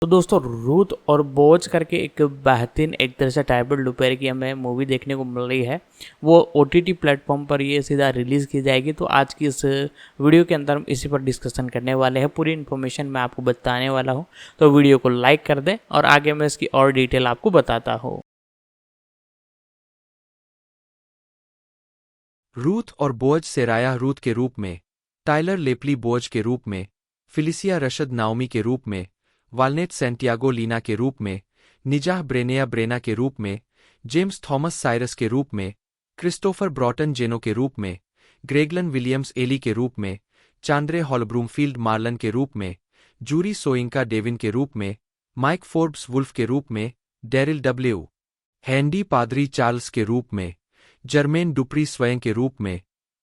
तो दोस्तों रूथ और बोझ करके एक बेहतरीन एक तरह से टाइबर लुपेर की हमें मूवी देखने को मिल रही है। वो ओटीटी प्लेटफॉर्म पर ये सीधा रिलीज़ की जाएगी। तो आज की इस वीडियो के अंदर हम इसी पर डिस्कशन करने वाले हैं। पूरी इन्फॉर्मेशन मैं आपको बताने वाला हूँ, तो वीडियो को लाइक कर दें और आगे मैं इसकी और डिटेल आपको बताता हूँ। रूथ और बोज सेराया रूथ के रूप में, टाइलर लेपली बोज के रूप में, फिलिसिया रशद नाओमी के रूप में, वालनेट सैंटियागो लीना के रूप में, निजाह ब्रेनेया ब्रेना के रूप में, जेम्स थॉमस साइरस के रूप में, क्रिस्टोफर ब्रॉटन जेनो के रूप में, ग्रेगलन विलियम्स एली के रूप में, चांद्रे हॉलब्रूमफील्ड मार्लन के रूप में, जूरी सोइंका डेविन के रूप में, माइक फोर्ब्स वुल्फ के रूप में, डेरिल डब्ल्यू हैंडी पादरी चार्ल्स के रूप में, जर्मेन डुप्री स्वयं के रूप में,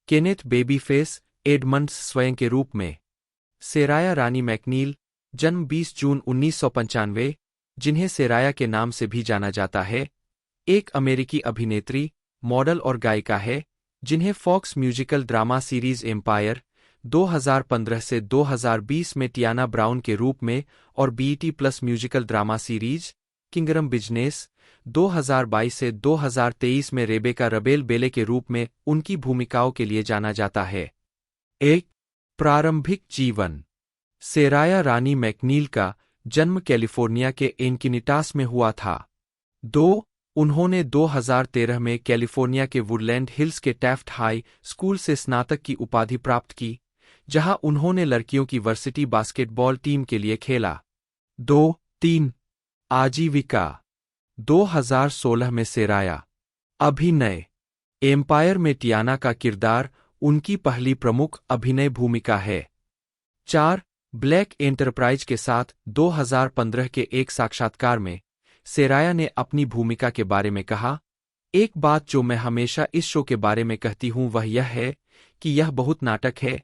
केनेथ बेबीफेस एडमंड्स स्वयं के रूप में, सेराया रानी मैकनील, जन्म 20 जून 1995, जिन्हें सेराया के नाम से भी जाना जाता है, एक अमेरिकी अभिनेत्री, मॉडल और गायिका है, जिन्हें Fox musical drama series Empire 2015 से 2020 में टियाना ब्राउन के रूप में और BET plus musical drama series kingdom business 2022 से 2023 में रेबेका रबेल बेले के रूप में उनकी भूमिकाओं के लिए जाना जाता है। एक प्रारंभिक जीवन। सेराया रानी मैकनील का जन्म कैलिफोर्निया के एनकिनिटास में हुआ था। 2 उन्होंने 2013 में कैलिफोर्निया के वुडलैंड हिल्स के टैफ्ट हाई स्कूल से स्नातक की उपाधि प्राप्त की, जहां उन्होंने लड़कियों की वर्सिटी बास्केटबॉल टीम के लिए खेला। 2-3 आजीविका। 2016 में सेराया अभिनय एम्पायर में टियाना का किरदार उनकी पहली प्रमुख अभिनय भूमिका है। 4 ब्लैक एंटरप्राइज के साथ 2015 के एक साक्षात्कार में सेराया ने अपनी भूमिका के बारे में कहा, एक बात जो मैं हमेशा इस शो के बारे में कहती हूं वह यह है कि यह बहुत नाटक है,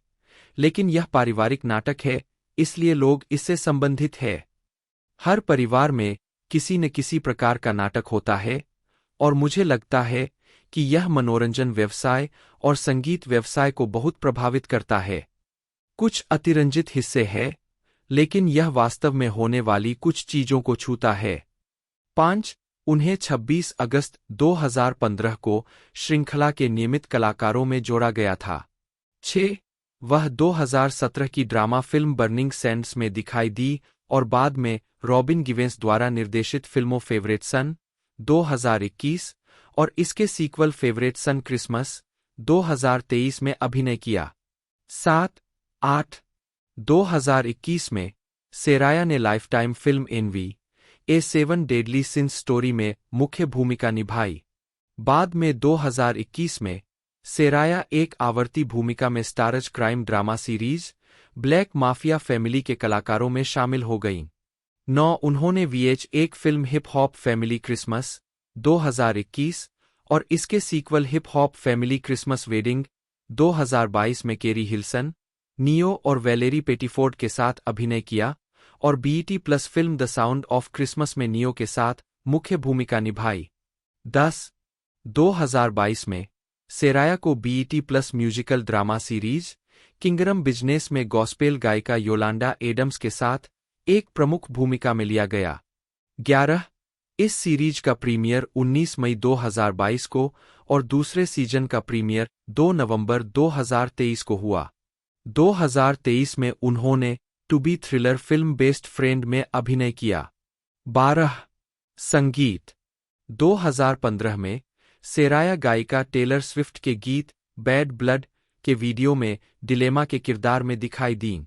लेकिन यह पारिवारिक नाटक है, इसलिए लोग इससे संबंधित है। हर परिवार में किसी न किसी प्रकार का नाटक होता है, और मुझे लगता है कि यह मनोरंजन व्यवसाय और संगीत व्यवसाय को बहुत प्रभावित करता है। कुछ अतिरंजित हिस्से हैं, लेकिन यह वास्तव में होने वाली कुछ चीजों को छूता है। 5 उन्हें 26 अगस्त 2015 को श्रृंखला के नियमित कलाकारों में जोड़ा गया था। 6 वह 2017 की ड्रामा फिल्म बर्निंग सैंड्स में दिखाई दी और बाद में रॉबिन गिवेंस द्वारा निर्देशित फिल्मों फेवरेट सन 2021 और इसके सीक्वल फेवरेट सन क्रिसमस 2023 में अभिनय किया। 7-8 2021 में सेराया ने लाइफटाइम फिल्म एनवी ए 7 डेडली सिंस स्टोरी में मुख्य भूमिका निभाई। बाद में 2021 में सेराया एक आवर्ती भूमिका में Starz crime drama series Black Mafia Family के कलाकारों में शामिल हो गईं। 9 उन्होंने VH1 film Hip Hop Family Christmas 2021 और इसके sequel Hip Hop Family Christmas Wedding 2022 में केरी हिल्सन, नियो और वैलेरी पेटीफोर्ड के साथ अभिनय किया और BET plus film the sound of Christmas में नियो के साथ मुख्य भूमिका निभाई। 10 2022 में सेराया को BET plus musical drama series kingdom business में गॉस्पेल गायिका योलांडा एडम्स के साथ एक प्रमुख भूमिका में लिया गया। 11 इस सीरीज का प्रीमियर 19 मई 2022 को और दूसरे सीजन का प्रीमियर 2 नवंबर 2023 को हुआ। 2023 में उन्होंने To Be thriller film Best Friend में अभिनय किया। 12 संगीत। 2015 में सेराया गायिका टेलर स्विफ्ट के गीत बैड ब्लड के वीडियो में डिलेमा के किरदार में दिखाई दीं।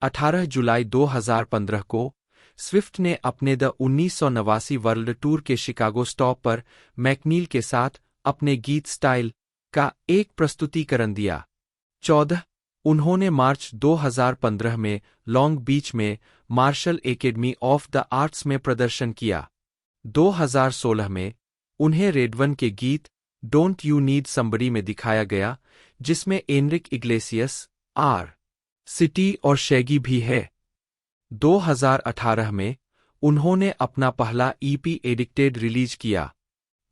18 जुलाई 2015 को स्विफ्ट ने अपने द 1989 वर्ल्ड टूर के शिकागो स्टॉप पर मैकनील के साथ अपने गीत स्टाइल का एक प्रस्तुतिकरण दिया। 14 उन्होंने मार्च 2015 में लॉन्ग बीच में Marshall Academy Of The Arts में प्रदर्शन किया। 2016 में उन्हें रेडवन के गीत डोंट यू नीड समबडी में दिखाया गया, जिसमें एनरिक इग्लेसियस, आर. सिटी और शैगी भी है। 2018 में उन्होंने अपना पहला EP एडिक्टेड रिलीज किया।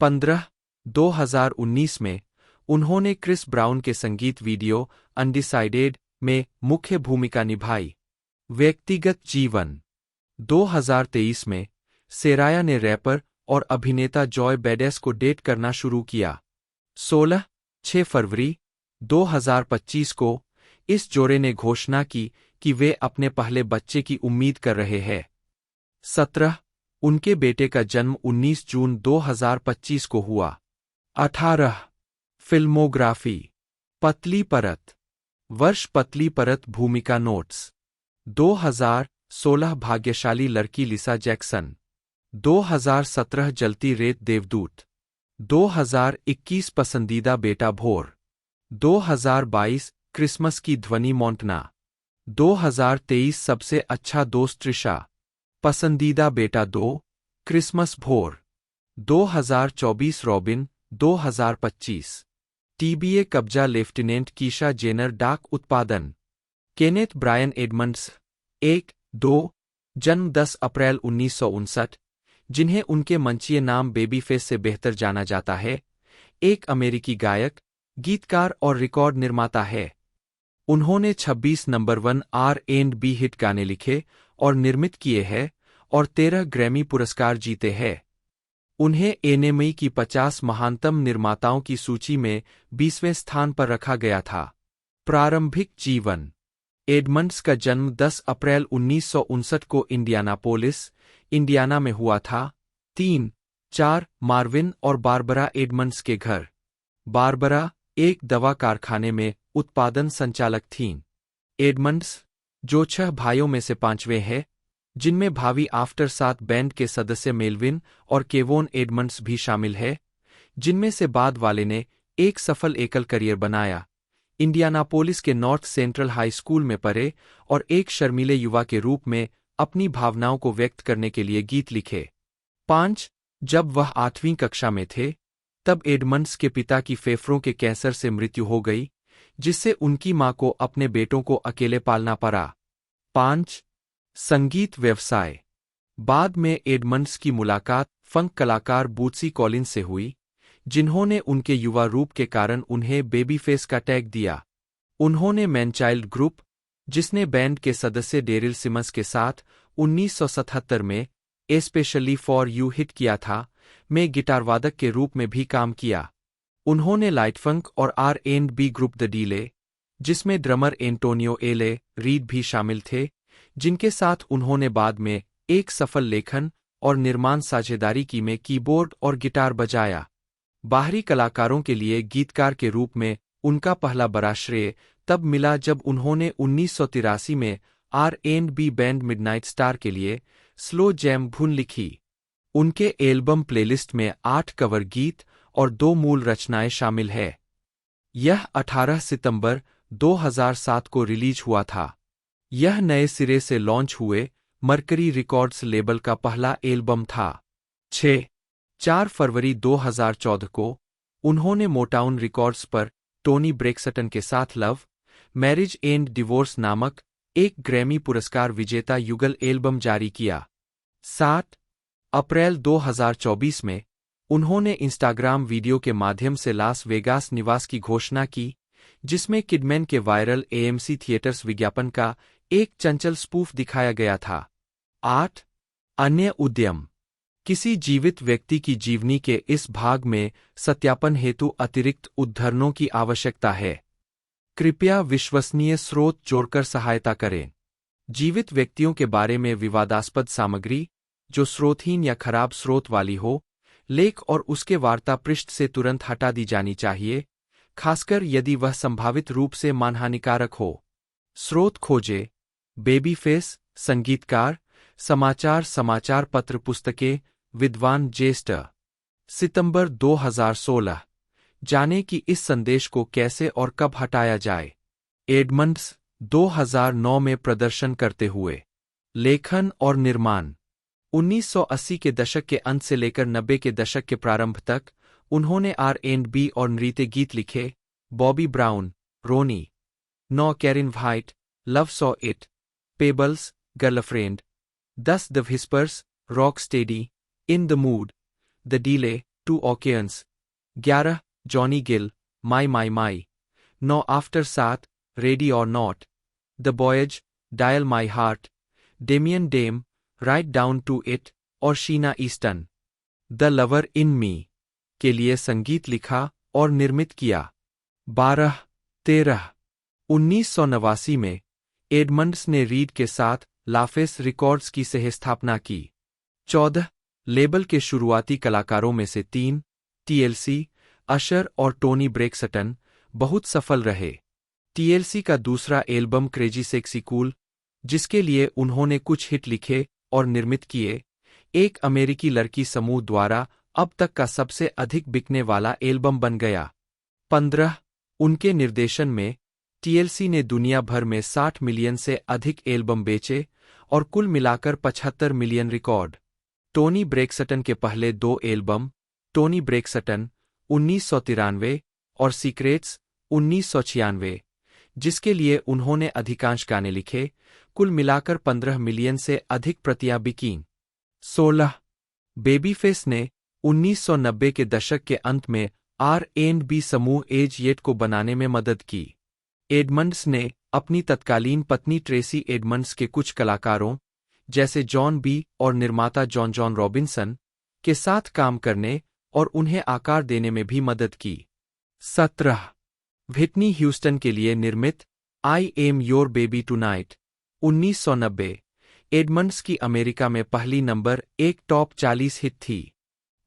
15 2019 में उन्होंने क्रिस ब्राउन के संगीत वीडियो अनडिसाइडेड में मुख्य भूमिका निभाई। व्यक्तिगत जीवन। 2023 में सेराया ने रैपर और अभिनेता जॉय बेडेस को डेट करना शुरू किया। 6 फरवरी 2025 को इस जोड़े ने घोषणा की कि वे अपने पहले बच्चे की उम्मीद कर रहे हैं। 17 उनके बेटे का जन्म 19 जून 2025 को हुआ। 18 फिल्मोग्राफी पतली परत, वर्ष पतली परत भूमिका नोट्स 2016 भाग्यशाली लड़की लिसा जैक्सन, 2017 जलती रेत देवदूत, 2021 पसंदीदा बेटा भोर, 2022 क्रिसमस की ध्वनि मोंटना, 2023 सबसे अच्छा दोस्त त्रिशा, पसंदीदा बेटा 2 क्रिसमस भोर, 2024 रॉबिन, 2025 टीबीए कब्जा लेफ्टिनेंट कीशा जेनर डाक उत्पादन, केनेथ ब्रायन एडमंड्स 1-2 जन्म 10 अप्रैल 1959, जिन्हें उनके मंचीय नाम बेबीफेस से बेहतर जाना जाता है, एक अमेरिकी गायक, गीतकार और रिकॉर्ड निर्माता है। उन्होंने 26 नंबर 1 R&B हिट गाने लिखे और निर्मित किए हैं और 13 ग्रैमी पुरस्कार जीते हैं। उन्हें एनएमई की 50 महानतम निर्माताओं की सूची में 20वें स्थान पर रखा गया था। प्रारंभिक जीवन एडमंड्स का जन्म 10 अप्रैल 1959 को इंडियानापोलिस, इंडियाना में हुआ था। 3-4 मार्विन और बारबरा एडमंड्स के घर। बारबरा एक दवा कारखाने में उत्पादन संचालक थीं। एडमंड्स, जो 6 भाइयों में से 5वें हैं, जिनमें भावी आफ्टर 7 बैंड के सदस्य मेलविन और केवोन एडमंड्स भी शामिल है, जिनमें से बाद वाले ने एक सफल एकल करियर बनाया, इंडियानापोलिस के नॉर्थ सेंट्रल हाई स्कूल में पढ़े और एक शर्मीले युवा के रूप में अपनी भावनाओं को व्यक्त करने के लिए गीत लिखे। 5 जब वह 8वीं कक्षा में थे, तब एडमंड्स के पिता की फेफड़ों के कैंसर से मृत्यु हो गई, जिससे उनकी मां को अपने बेटों को अकेले पालना पड़ा। 5 संगीत व्यवसाय बाद में एडमंड्स की मुलाकात फंक कलाकार बूट्सी कॉलिंस से हुई, जिन्होंने उनके युवा रूप के कारण उन्हें बेबीफेस का टैग दिया। उन्होंने मैनचाइल्ड ग्रुप, जिसने बैंड के सदस्य डेरिल सिमंस के साथ 1977 में एस्पेशली फॉर यू हिट किया था, में गिटारवादक के रूप में भी काम किया। उन्होंने लाइटफंक और R&B ग्रुप द डीले, जिसमें ड्रमर एंटोनियो एले रीड भी शामिल थे, जिनके साथ उन्होंने बाद में एक सफल लेखन और निर्माण साझेदारी की में कीबोर्ड और गिटार बजाया। बाहरी कलाकारों के लिए गीतकार के रूप में उनका पहला बड़ा श्रेय तब मिला जब उन्होंने 1983 में R&B बैंड मिडनाइट स्टार के लिए स्लो जैम धुन लिखी। उनके एल्बम प्लेलिस्ट में 8 कवर गीत और 2 मूल रचनाएं शामिल है। यह 18 सितंबर 2007 को रिलीज हुआ था। यह नए सिरे से लॉन्च हुए मर्करी रिकॉर्ड्स लेबल का पहला एल्बम था। 4 फरवरी 2014 को उन्होंने मोटाउन रिकॉर्ड्स पर टोनी ब्रेक्सटन के साथ लव, मैरिज एंड डिवोर्स नामक एक ग्रैमी पुरस्कार विजेता युगल एल्बम जारी किया। 7 अप्रैल 2024 में उन्होंने इंस्टाग्राम वीडियो के माध्यम से लास वेगास निवास की घोषणा की, जिसमें किडमैन के वायरल AMC थिएटर्स विज्ञापन का एक चंचल स्पूफ दिखाया गया था। 8 अन्य उद्यम किसी जीवित व्यक्ति की जीवनी के इस भाग में सत्यापन हेतु अतिरिक्त उद्धरणों की आवश्यकता है। कृपया विश्वसनीय स्रोत जोड़कर सहायता करें। जीवित व्यक्तियों के बारे में विवादास्पद सामग्री, जो स्रोतहीन या खराब स्रोत वाली हो, लेख और उसके वार्ता पृष्ठ से तुरंत हटा दी जानी चाहिए, खासकर यदि वह संभावित रूप से मानहानिकारक हो। स्रोत खोजें: बेबीफेस, संगीतकार, समाचार पत्र, पुस्तकें, विद्वान ज्येष्ठ। सितंबर 2016 जाने कि इस संदेश को कैसे और कब हटाया जाए। एडमंड्स 2009 में प्रदर्शन करते हुए। लेखन और निर्माण 1980 के दशक के अंत से लेकर 90 के दशक के प्रारंभ तक उन्होंने R&B और नृत्य गीत लिखे। Bobby Brown, Roni, no Karyn White, Love Saw It, Pebbles, Girlfriend, 10 The Whispers, Rock Steady, In the Mood, The Deele, 2 ओकेयंस, 11 Johnny Gill, My, 9 After 7, Ready और Not, The Boys, Dial My Heart, Damian Dame, Right Down to It और Sheena Easton The Lover in Me के लिए संगीत लिखा और निर्मित किया। 12/13/1989 में एडमंड्स ने रीड के साथ लाफेस रिकॉर्ड्स की सहस्थापना की। 14 लेबल के शुरुआती कलाकारों में से 3 टीएलसी, अशर और टोनी ब्रेक्सटन बहुत सफल रहे। टीएलसी का दूसरा एल्बम क्रेजी सेक्सी कूल, जिसके लिए उन्होंने कुछ हिट लिखे और निर्मित किए, एक अमेरिकी लड़की समूह द्वारा अब तक का सबसे अधिक बिकने वाला एल्बम बन गया। 15 उनके निर्देशन में टीएलसी ने दुनिया भर में 60 मिलियन से अधिक एल्बम बेचे और कुल मिलाकर 75 मिलियन रिकॉर्ड। टोनी ब्रेक्सटन के पहले 2 एल्बम, टोनी ब्रेक्सटन 1993 और सीक्रेट्स 1996, जिसके लिए उन्होंने अधिकांश गाने लिखे, कुल मिलाकर 15 मिलियन से अधिक प्रतियां बिकीं। 16 बेबीफेस ने 1990 के दशक के अंत में R&B समूह एज येट को बनाने में मदद की। एडमंड्स ने अपनी तत्कालीन पत्नी ट्रेसी एडमंड्स के कुछ कलाकारों, जैसे जॉन बी और निर्माता जॉन रॉबिन्सन, के साथ काम करने और उन्हें आकार देने में भी मदद की। 17 व्हिटनी ह्यूस्टन के लिए निर्मित I am Your Baby Tonight 1990 Edmonds की अमेरिका में पहली नंबर 1 टॉप 40 हिट थी।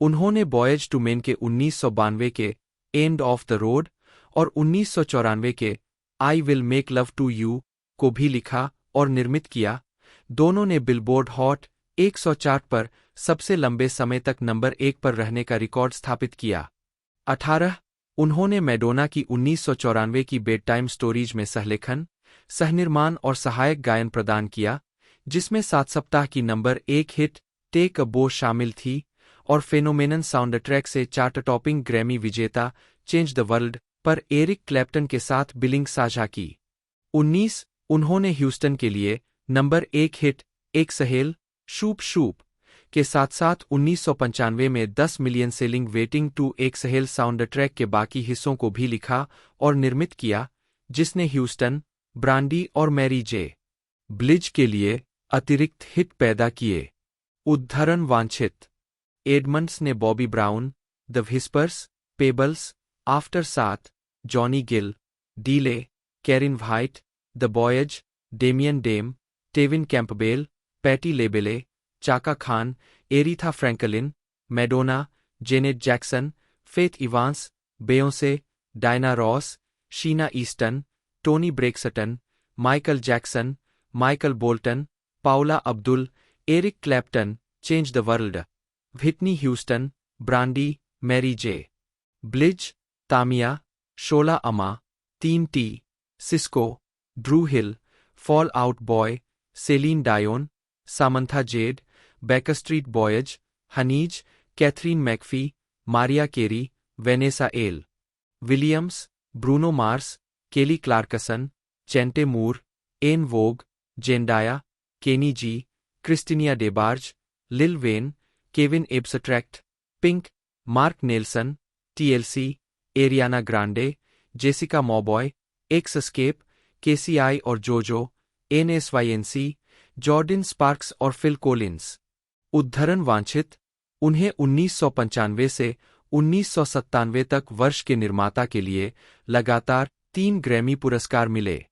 उन्होंने बॉयज टू मेन के 1992 के एंड ऑफ द रोड और 1994 के I Will Make Love To You को भी लिखा और निर्मित किया। दोनों ने बिलबोर्ड हॉट 100 पर सबसे लंबे समय तक नंबर 1 पर रहने का रिकॉर्ड स्थापित किया। 18 उन्होंने मैडोना की 1994 की बेड टाइम स्टोरीज में सहलेखन, सहनिर्माण और सहायक गायन प्रदान किया, जिसमें 7 सप्ताह की नंबर 1 हिट टेक अ बो शामिल थी, और फेनोमेनन साउंड ट्रैक से चार्ट टॉपिंग ग्रैमी विजेता चेंज द वर्ल्ड पर एरिक क्लैप्टन के साथ बिलिंग साझा की। 19 उन्होंने ह्यूस्टन के लिए नंबर 1 हिट एक सहेल शूप शूप के साथ साथ 1995 में 10 मिलियन सेलिंग वेटिंग टू एक सहेल साउंड ट्रैक के बाकी हिस्सों को भी लिखा और निर्मित किया, जिसने ह्यूस्टन, ब्रांडी और मैरी जे ब्लिज के लिए अतिरिक्त हिट पैदा किए। उद्धरण वांछित एडमंड्स ने Bobby Brown, The Whispers, Pebbles, After 7, Johnny Gill, Deele, Karyn White, The Boys, Damian Dame, Tevin Campbell, Patti LaBelle, Chaka Khan, Aretha Franklin, Madonna, Janet Jackson, Faith Evans, Beyonce, Diana Ross, Sheena Easton, Toni Braxton, Michael Jackson, Michael Bolton, Paula Abdul, Eric Clapton, Change the World, Whitney Houston, Brandy, Mary J Blige, Tamia, Shola Ama, 3T, Sisqo, Dru Hill, Fall Out Boy, Celine Dion, Samantha Z, Backstreet Boys, Honeyz, Katharine McPhee, Mariah Carey, Vanessa L Williams, Bruno Mars, Kelly Clarkson, Chante Moore, En Vogue, Zendaya, Kenny G, Kristinia DeBarge, Lil Wayne, Kevin Abstract, Pink, Marc Nelson, TLC, Ariana Grande, Jessica Mauboy, Xscape, KCI और JoJo, NSYNC, Jordin Sparks और Phil Collins. उद्धरण वांछित उन्हें 1995 से 1997 तक वर्ष के निर्माता के लिए लगातार 3 ग्रैमी पुरस्कार मिले।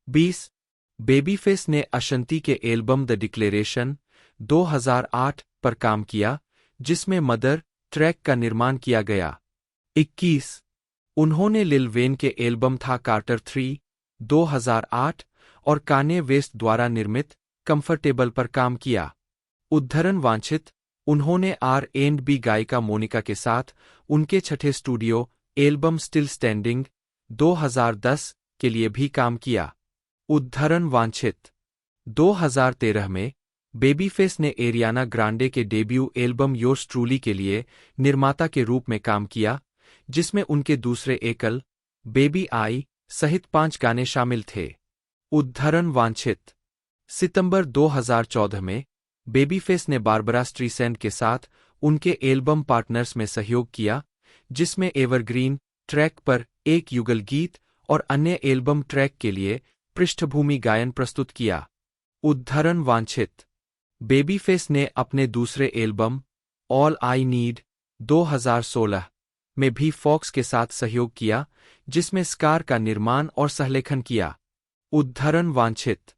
20 बेबीफेस ने अशंती के एल्बम द डिक्लेरेशन 2008 पर काम किया, जिसमें मदर ट्रैक का निर्माण किया गया। 21 उन्होंने लिल वेन के एल्बम था कार्टर 3 2008 और कान्ये वेस्ट द्वारा निर्मित कंफर्टेबल पर काम किया। उद्धरण वांछित उन्होंने R&B गायिका मोनिका के साथ उनके छठे स्टूडियो एल्बम स्टिल स्टैंडिंग 2010 के लिए भी काम किया। उद्धरण वांछित 2013 में बेबीफेस ने एरियाना ग्रांडे के डेब्यू एल्बम योर्स ट्रूली के लिए निर्माता के रूप में काम किया, जिसमें उनके दूसरे एकल बेबी आई सहित 5 गाने शामिल थे। उद्धरण वांछित सितंबर 2014 में बेबीफेस ने बारबरा स्ट्रीसैंड के साथ उनके एल्बम पार्टनर्स में सहयोग किया, जिसमें एवरग्रीन ट्रैक पर एक युगल गीत और अन्य एल्बम ट्रैक के लिए पृष्ठभूमि गायन प्रस्तुत किया। उद्धरण वांछित बेबीफेस ने अपने दूसरे एल्बम ऑल आई नीड 2016 में भी फॉक्स के साथ सहयोग किया, जिसमें स्कार का निर्माण और सहलेखन किया। उद्धरण वांछित।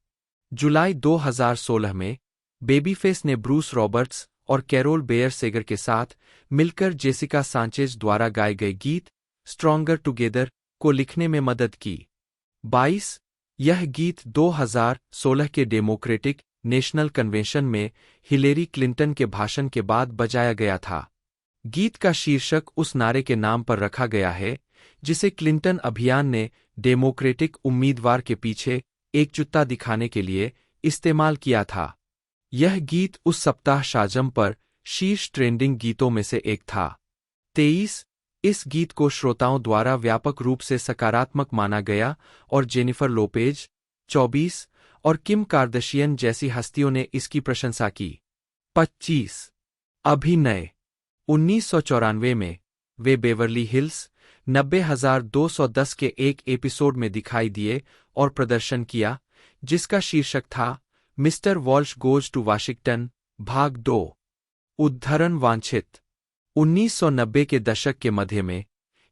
जुलाई 2016 में बेबीफेस ने ब्रूस रॉबर्ट्स और कैरोल बेयर सेगर के साथ मिलकर जेसिका सांचेज द्वारा गाए गए गीत स्ट्रॉन्गर टुगेदर को लिखने में मदद की। 22 यह गीत 2016 के डेमोक्रेटिक नेशनल कन्वेंशन में हिलेरी क्लिंटन के भाषण के बाद बजाया गया था। गीत का शीर्षक उस नारे के नाम पर रखा गया है जिसे क्लिंटन अभियान ने डेमोक्रेटिक उम्मीदवार के पीछे एकजुटता दिखाने के लिए इस्तेमाल किया था। यह गीत उस सप्ताह शाज़म पर शीर्ष ट्रेंडिंग गीतों में से एक था। 23 इस गीत को श्रोताओं द्वारा व्यापक रूप से सकारात्मक माना गया और जेनिफर लोपेज 24 और किम कार्दशियन जैसी हस्तियों ने इसकी प्रशंसा की। 25 अभिनय। 1994 में वे बेवर्ली हिल्स 90210 के एक एपिसोड में दिखाई दिए और प्रदर्शन किया, जिसका शीर्षक था Mister Walsh Goes To Washington भाग 2। उद्धरण वांछित। 1990 के दशक के मध्य में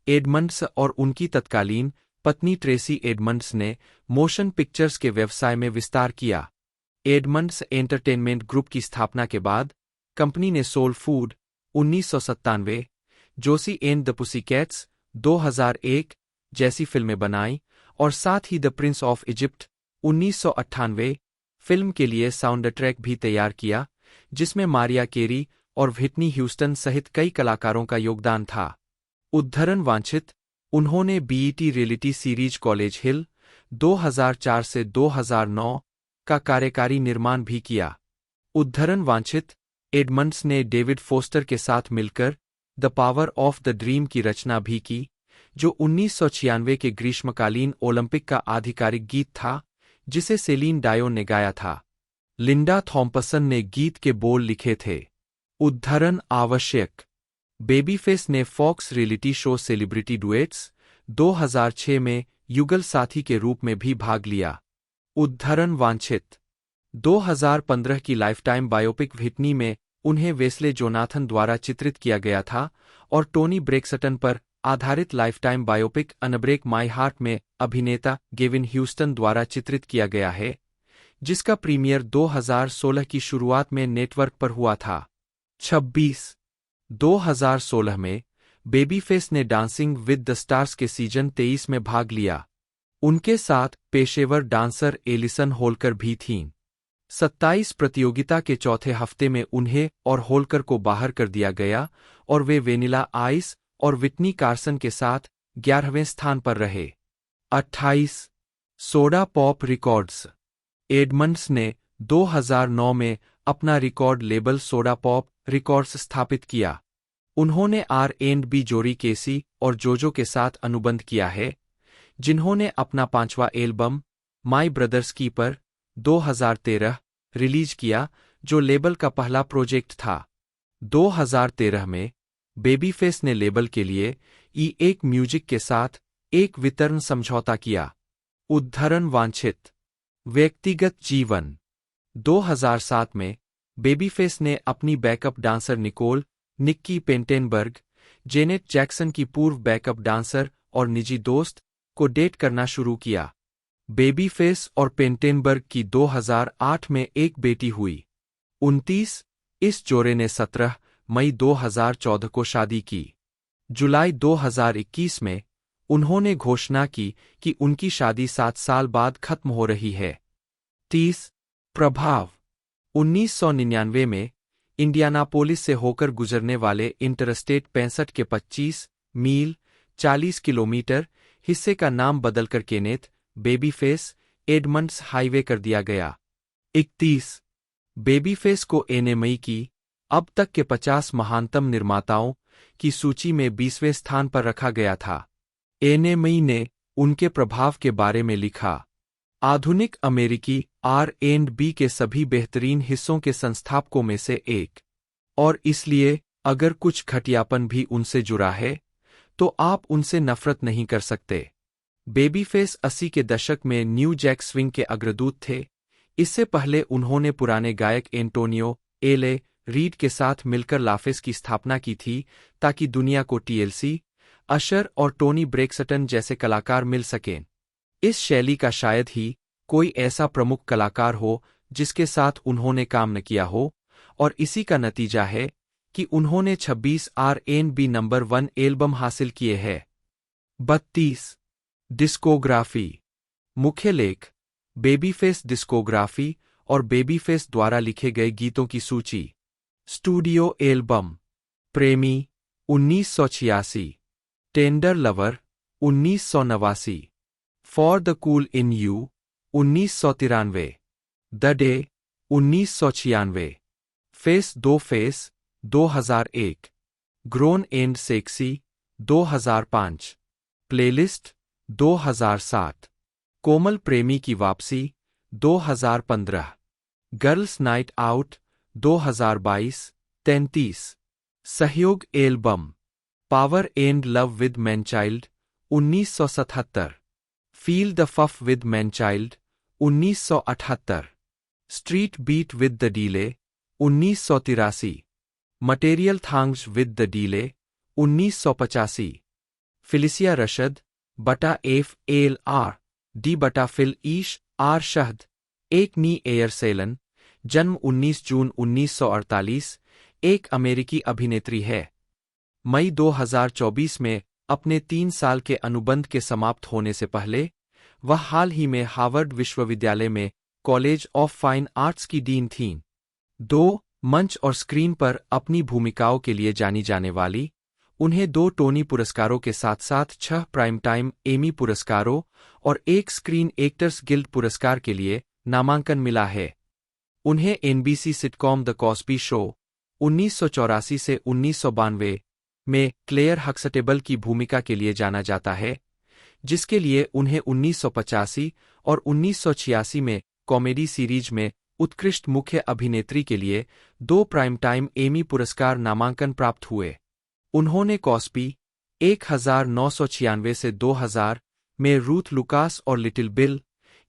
एडमंड्स और उनकी तत्कालीन पत्नी ट्रेसी एडमंड्स ने मोशन पिक्चर्स के व्यवसाय में विस्तार किया। एडमंड्स एंटरटेनमेंट ग्रुप की स्थापना के बाद कंपनी ने Soul Food 1997, Josie and the Pussycats 2001 जैसी फिल्में बनाई और साथ ही The Prince of Egypt 1998 film के लिए साउंड ट्रैक भी तैयार किया, जिसमें मारिया केरी और व्हिटनी ह्यूस्टन सहित कई कलाकारों का योगदान था। उद्धरण वांछित। उन्होंने बीईटी रियलिटी सीरीज कॉलेज हिल 2004 से 2009 का कार्यकारी निर्माण भी किया। उद्धरण वांछित। एडमंड्स ने डेविड फोस्टर के साथ मिलकर the power of the dream की रचना भी की, जो 1996 के ग्रीष्मकालीन ओलंपिक का आधिकारिक गीत था, जिसे सेलीन डायोन ने गाया था। लिंडा थॉम्पसन ने गीत के बोल लिखे थे। उद्धरण आवश्यक। बेबीफेस ने Fox reality show Celebrity Duets 2006 में युगल साथी के रूप में भी भाग लिया। उद्धरण वांछित। 2015 की लाइफटाइम बायोपिक व्हिटनी में उन्हें वेस्ले जोनाथन द्वारा चित्रित किया गया था और टोनी ब्रेक्सटन पर आधारित लाइफटाइम बायोपिक अनब्रेक माई हार्ट में अभिनेता गेविन ह्यूस्टन द्वारा चित्रित किया गया है, जिसका प्रीमियर 2016 की शुरुआत में नेटवर्क पर हुआ था। 26 2016 में बेबीफेस ने डांसिंग विद द स्टार्स के सीजन 23 में भाग लिया। उनके साथ पेशेवर डांसर एलिसन होलकर भी थीं। 27 प्रतियोगिता के चौथे हफ्ते में उन्हें और होलकर को बाहर कर दिया गया और वे वेनिला आइस और विटनी कार्सन के साथ 11वें स्थान पर रहे। 28 सोडा पॉप रिकॉर्ड्स। एडमंड्स ने 2009 में अपना record label soda pop records स्थापित किया। उन्होंने R&B जोड़ी केसी और जोजो के साथ अनुबंध किया है, जिन्होंने अपना 5वां एल्बम माई ब्रदर्स कीपर 2013 रिलीज किया, जो लेबल का पहला प्रोजेक्ट था। 2013 में बेबीफेस ने लेबल के लिए E1 म्यूजिक के साथ एक वितरण समझौता किया। उद्धरण वांछित। व्यक्तिगत जीवन। 2007 में बेबीफेस ने अपनी backup dancer Nikki Pantenburg, Janet Jackson की पूर्व बैकअप डांसर और निजी दोस्त, को डेट करना शुरू किया। बेबीफेस और पेंटेनबर्ग की 2008 में एक बेटी हुई। 29 इस जोड़े ने 17 मई 2014 को शादी की। जुलाई 2021 में उन्होंने घोषणा की कि उनकी शादी 7 साल बाद खत्म हो रही है। 30 प्रभाव। 1999 में इंडियानापोलिस से होकर गुजरने वाले इंटरस्टेट 65 के 25 मील 40 किलोमीटर हिस्से का नाम बदलकर केनेथ बेबीफेस एडमंड्स हाईवे कर दिया गया। 31 बेबीफेस को एनएमई की अब तक के 50 महानतम निर्माताओं की सूची में 20वें स्थान पर रखा गया था। एनएमई ने उनके प्रभाव के बारे में लिखा, आधुनिक अमेरिकी R&B के सभी बेहतरीन हिस्सों के संस्थापकों में से एक, और इसलिए अगर कुछ घटियापन भी उनसे जुड़ा है तो आप उनसे नफरत नहीं कर सकते। बेबीफेस 80 के दशक में न्यू जैक स्विंग के अग्रदूत थे, इससे पहले उन्होंने पुराने गायक एंटोनियो एले रीड के साथ मिलकर लाफेस की स्थापना की थी ताकि दुनिया को टीएलसी, अशर और टोनी ब्रेक्सटन जैसे कलाकार मिल सकें। इस शैली का शायद ही कोई ऐसा प्रमुख कलाकार हो जिसके साथ उन्होंने काम न किया हो, और इसी का नतीजा है कि उन्होंने 26 R&B नंबर 1 एल्बम हासिल किए हैं। 32 डिस्कोग्राफी। मुख्य लेख, बेबीफेस डिस्कोग्राफी और बेबीफेस द्वारा लिखे गए गीतों की सूची। स्टूडियो एल्बम, प्रेमी 1986, tender lover 1989, for the cool in you 1993, the day 1996, face 2 face 2001, grown and sexy 2005, playlist 2007, कोमल प्रेमी की वापसी 2015, गर्ल्स नाइट आउट 2022, 33, सहयोग album, Power and Love with Manchild 1977, Feel the Phuff with Manchild 1978, Street Beat with the Deele 1983, Material Thangz with the Deele 1985, Phylicia Rashad बटा F L R D बटा फिल ईश आर शहद, एक नी एयर सेलन, जन्म 19 जून 1948, एक अमेरिकी अभिनेत्री है। मई 2024 में अपने 3 साल के अनुबंध के समाप्त होने से पहले वह हाल ही में हार्वर्ड विश्वविद्यालय में कॉलेज ऑफ फाइन आर्ट्स की डीन थीं। 2 मंच और स्क्रीन पर अपनी भूमिकाओं के लिए जानी जाने वाली उन्हें 2 टोनी पुरस्कारों के साथ साथ 6 प्राइम टाइम एमी पुरस्कारों और 1 स्क्रीन एक्टर्स गिल्ड पुरस्कार के लिए नामांकन मिला है। उन्हें NBC sitcom The Cosby show 1984 से 1992 में क्लेयर हक्सटेबल की भूमिका के लिए जाना जाता है, जिसके लिए उन्हें 1985 और 1986 में कॉमेडी सीरीज में उत्कृष्ट मुख्य अभिनेत्री के लिए 2 प्राइम टाइम एमी पुरस्कार नामांकन प्राप्त हुए। उन्होंने कॉस्बी 1996 से 2000 में रूथ लुकास और लिटिल बिल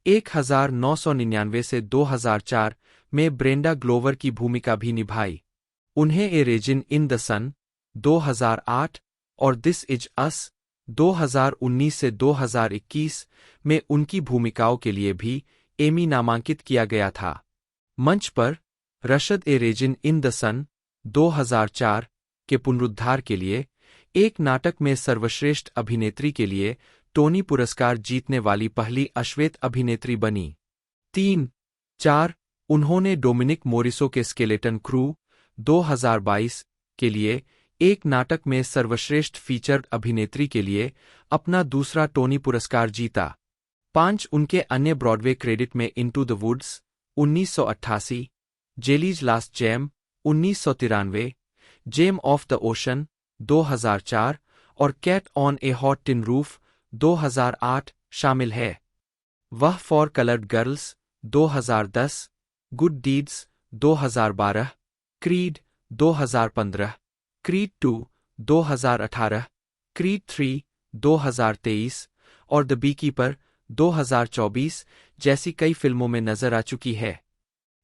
1999 से 2004 में ब्रेंडा ग्लोवर की भूमिका भी निभाई। उन्हें ए रेजिन इन द सन 2008 और दिस इज अस 2019 से 2021 में उनकी भूमिकाओं के लिए भी एमी नामांकित किया गया था। मंच पर रशद ए रेजिन इन द सन 2004 के पुनरुद्धार के लिए एक नाटक में सर्वश्रेष्ठ अभिनेत्री के लिए टोनी पुरस्कार जीतने वाली पहली अश्वेत अभिनेत्री बनी। 3-4 उन्होंने डोमिनिक मोरिसो के स्केलेटन क्रू 2022 के लिए एक नाटक में सर्वश्रेष्ठ फीचर अभिनेत्री के लिए अपना दूसरा टोनी पुरस्कार जीता। 5 उनके अन्य ब्रॉडवे क्रेडिट में Into the Woods 1988, Jelly's last Jam 1993, Gem of the Ocean 2004 और Cat on A hot tin Roof 2008 शामिल है। वह For Colored Girls 2010, Good Deeds 2012, Creed 2015, Creed 2 2018, Creed 3 2023 और द बीकीपर 2024 जैसी कई फिल्मों में नजर आ चुकी है।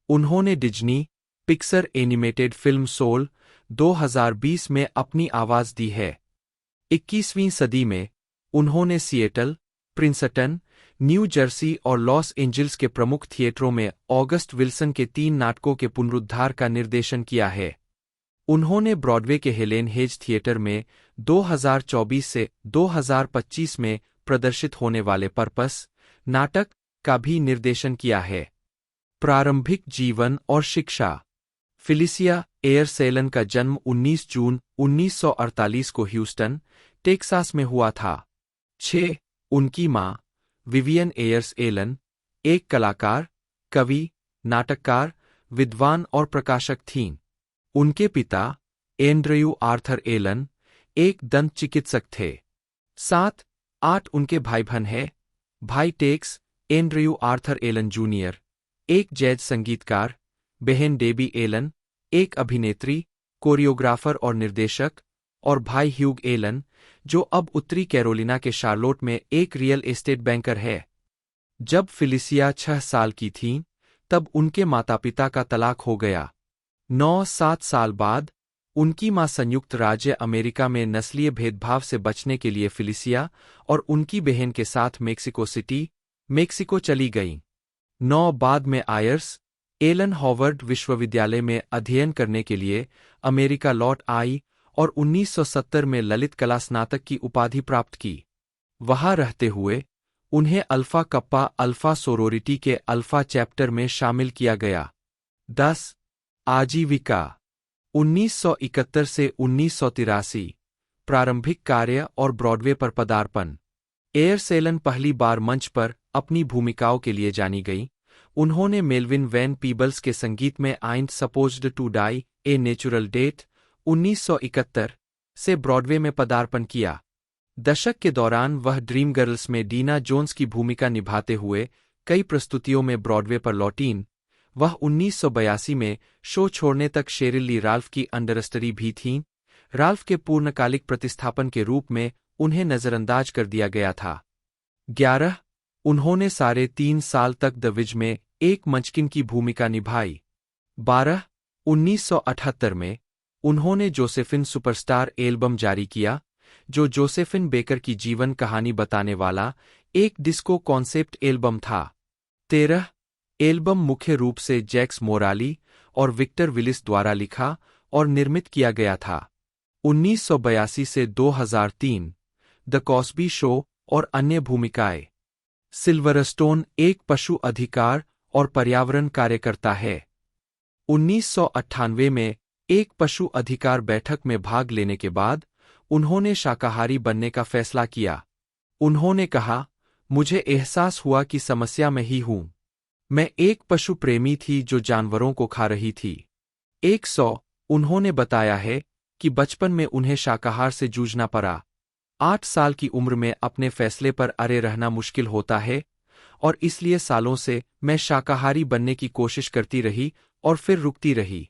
उन्होंने Disney Pixar animated film Soul 2020 में अपनी आवाज दी है। 21वीं सदी में उन्होंने सिएटल, प्रिंसटन, न्यू जर्सी और लॉस एंजल्स के प्रमुख थिएटरों में ऑगस्ट विल्सन के 3 नाटकों के पुनरुद्धार का निर्देशन किया है। उन्होंने ब्रॉडवे के हेलेन हेज थिएटर में 2024 से 2025 में प्रदर्शित होने वाले पर्पस नाटक का भी निर्देशन किया है। प्रारंभिक जीवन और शिक्षा। फिलिसिया एयर सेलन का जन्म 19 जून 1948 को ह्यूस्टन, टेक्सास में हुआ था। 6 उनकी मां विवियन एयर्स एलन एक कलाकार, कवि, नाटककार, विद्वान और प्रकाशक थीं। उनके पिता एंड्रयू आर्थर एलन एक दंत चिकित्सक थे। 7-8 उनके भाई बहन हैं। भाई Tex Andrew Arthur Allen junior एक जैज संगीतकार, बहन डेबी एलन एक अभिनेत्री, कोरियोग्राफर और निर्देशक, और भाई ह्यूग एलन जो अब उत्तरी कैरोलिना के शार्लोट में एक रियल एस्टेट बैंकर है। जब फिलिसिया 6 साल की थीं, तब उनके माता पिता का तलाक हो गया। 9-7 साल बाद उनकी मां संयुक्त राज्य अमेरिका में नस्लीय भेदभाव से बचने के लिए फिलिसिया और उनकी बहन के साथ मेक्सिको सिटी, मेक्सिको चली गईं। 9 बाद में आयर्स, एलन हॉवर्ड विश्वविद्यालय में अध्ययन करने के लिए अमेरिका लौट आई और 1970 में ललित कला स्नातक की उपाधि प्राप्त की। वहां रहते हुए उन्हें अल्फा कप्पा अल्फा सोरोरिटी के अल्फा चैप्टर में शामिल किया गया। 10 आजीविका 1971 से 1983 प्रारंभिक कार्य और ब्रॉडवे पर पदार्पण। एयर्स एलन पहली बार मंच पर अपनी भूमिकाओं के लिए जानी गई। उन्होंने मेलविन वैन पीबल्स के संगीत में Ain't Supposed to die a natural Death 1971 से ब्रॉडवे में पदार्पण किया। दशक के दौरान वह ड्रीम गर्ल्स में डीना जोन्स की भूमिका निभाते हुए कई प्रस्तुतियों में ब्रॉडवे पर लौटीं। वह 1982 में शो छोड़ने तक शेरिल ली राल्फ की अंडरस्टडी भी थीं। राल्फ के पूर्णकालिक प्रतिस्थापन के रूप में उन्हें नजरअंदाज कर दिया गया था। 11 उन्होंने साढ़े 3 साल तक द विज में एक मंचकिन की भूमिका निभाई। 12 1978 में उन्होंने जोसेफिन सुपरस्टार एल्बम जारी किया, जो जोसेफिन बेकर की जीवन कहानी बताने वाला एक डिस्को कॉन्सेप्ट एल्बम था। 13 एल्बम मुख्य रूप से जैक्स मोराली और विक्टर विलिस द्वारा लिखा और निर्मित किया गया था। 1982 से 2003 द कॉस्बी शो और अन्य भूमिकाएं। सिल्वरस्टोन एक पशु अधिकार और पर्यावरण कार्यकर्ता है। 1998 में एक पशु अधिकार बैठक में भाग लेने के बाद उन्होंने शाकाहारी बनने का फैसला किया। उन्होंने कहा, मुझे एहसास हुआ कि समस्या में ही हूं। मैं एक पशु प्रेमी थी जो जानवरों को खा रही थी। 100 उन्होंने बताया है कि बचपन में उन्हें शाकाहार से जूझना पड़ा। 8 साल की उम्र में अपने फैसले पर अड़े रहना मुश्किल होता है और इसलिए सालों से मैं शाकाहारी बनने की कोशिश करती रही और फिर रुकती रही।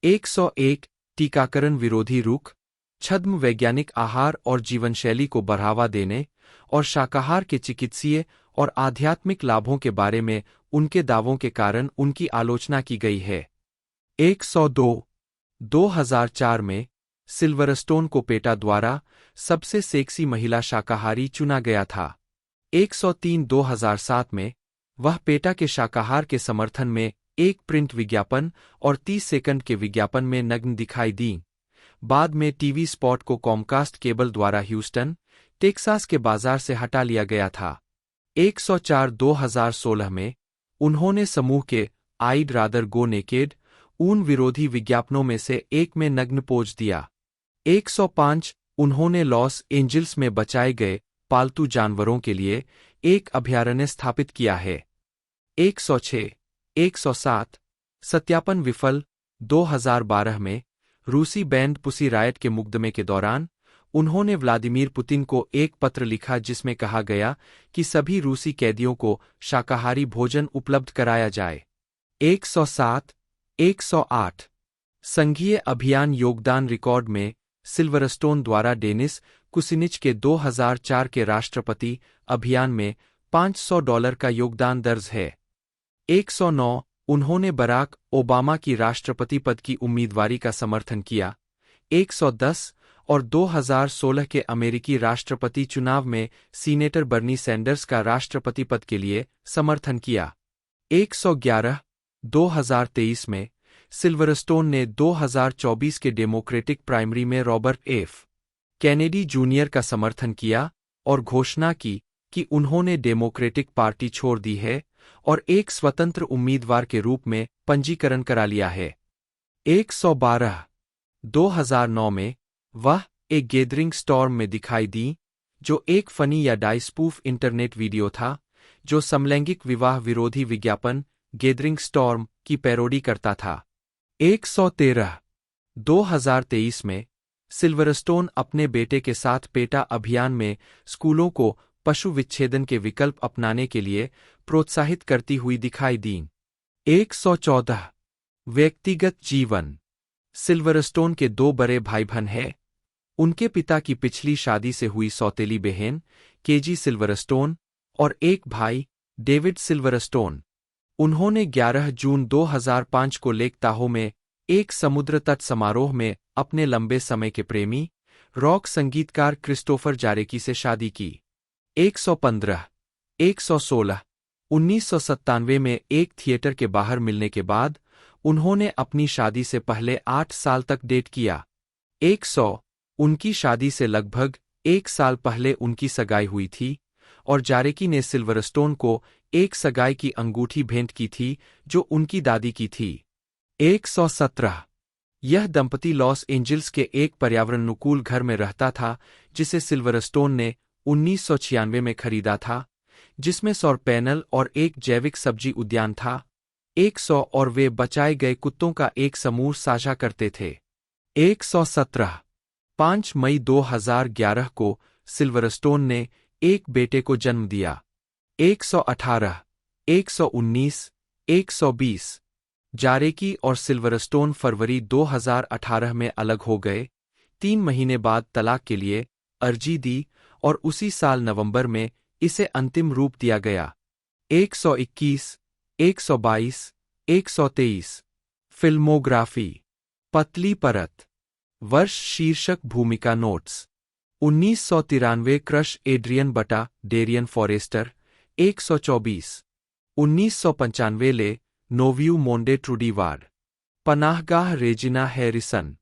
101 टीकाकरण विरोधी रुख, छद्म वैज्ञानिक आहार और जीवनशैली को बढ़ावा देने और शाकाहार के चिकित्सीय और आध्यात्मिक लाभों के बारे में उनके दावों के कारण उनकी आलोचना की गई है। 102 2004 में सिल्वरस्टोन को पेटा द्वारा सबसे सेक्सी महिला शाकाहारी चुना गया था। 103 2007 में वह पेटा के शाकाहार के समर्थन में एक प्रिंट विज्ञापन और 30 सेकंड के विज्ञापन में नग्न दिखाई दी। बाद में टीवी स्पॉट को कॉमकास्ट केबल द्वारा ह्यूस्टन, टेक्सास के बाजार से हटा लिया गया था। 104 2016 में उन्होंने समूह के आइड रादर गो नेकेड ऊन विरोधी विज्ञापनों में से एक में नग्न पोज दिया। 105 उन्होंने लॉस एंजिल्स में बचाए गए पालतू जानवरों के लिए एक अभयारण्य स्थापित किया है। 106 107 सत्यापन विफल 2012 में रूसी बैंड पुसी रायट के मुकदमे के दौरान उन्होंने व्लादिमीर पुतिन को एक पत्र लिखा जिसमें कहा गया कि सभी रूसी कैदियों को शाकाहारी भोजन उपलब्ध कराया जाए। 107 108 संघीय अभियान योगदान रिकॉर्ड में सिल्वरस्टोन द्वारा डेनिस कुसिनिच के 2004 के राष्ट्रपति अभियान में $500 का योगदान दर्ज है। 109 उन्होंने बराक ओबामा की राष्ट्रपति पद की उम्मीदवारी का समर्थन किया। 110 और 2016 के अमेरिकी राष्ट्रपति चुनाव में सीनेटर बर्नी सैंडर्स का राष्ट्रपति पद के लिए समर्थन किया। 111 2023 में सिल्वरस्टोन ने 2024 के डेमोक्रेटिक प्राइमरी में रॉबर्ट एफ कैनेडी जूनियर का समर्थन किया और घोषणा की कि उन्होंने डेमोक्रेटिक पार्टी छोड़ दी है और एक स्वतंत्र उम्मीदवार के रूप में पंजीकरण करा लिया है। 112 2009 में वह एक गैदरिंग स्टॉर्म में दिखाई दी, जो एक फनी या डाई स्पूफ इंटरनेट वीडियो था जो समलैंगिक विवाह विरोधी विज्ञापन गैदरिंग स्टॉर्म की पैरोडी करता था। 113 2023 में सिल्वरस्टोन अपने बेटे के साथ पेटा अभियान में स्कूलों को पशु विच्छेदन के विकल्प अपनाने के लिए प्रोत्साहित करती हुई दिखाई दी। 114 व्यक्तिगत जीवन सिल्वरस्टोन के 2 बड़े भाई बहन हैं। उनके पिता की पिछली शादी से हुई सौतेली बहन केजी सिल्वरस्टोन और एक भाई डेविड सिल्वरस्टोन। उन्होंने 11 जून 2005 को लेक ताहो में एक समुद्र तट समारोह में अपने लंबे समय के प्रेमी, रॉक संगीतकार क्रिस्टोफर जारेकी से शादी की। 115, 116, 1997 में एक थिएटर के बाहर मिलने के बाद उन्होंने अपनी शादी से पहले 8 साल तक डेट किया। 100, उनकी शादी से लगभग 1 साल पहले उनकी सगाई हुई थी और जारेकी ने सिल्वरस्टोन को एक सगाई की अंगूठी भेंट की थी जो उनकी दादी की थी। 117, यह दंपति लॉस एंजिल्स के एक पर्यावरणानुकूल घर में रहता था जिसे सिल्वरस्टोन ने 1996 में खरीदा था, जिसमें सौर पैनल और एक जैविक सब्जी उद्यान था। 100 और वे बचाए गए कुत्तों का एक समूह साझा करते थे। 117, 5 मई 2011 को सिल्वरस्टोन ने एक बेटे को जन्म दिया। 118, 119, 120, जारेकी और सिल्वरस्टोन फरवरी 2018 में अलग हो गए। 3 महीने बाद तलाक के लिए अर्जी दी और उसी साल नवंबर में इसे अंतिम रूप दिया गया। 121, 122, 123, फिल्मोग्राफी, पतली परत, वर्ष शीर्षक भूमिका नोट्स, 1993 क्रश एड्रियन बटा डेरियन फॉरेस्टर, 124, 1995 ले नोव्यू मोंडे ट्रूडीवार, पनाहगाह रेजिना हैरिसन,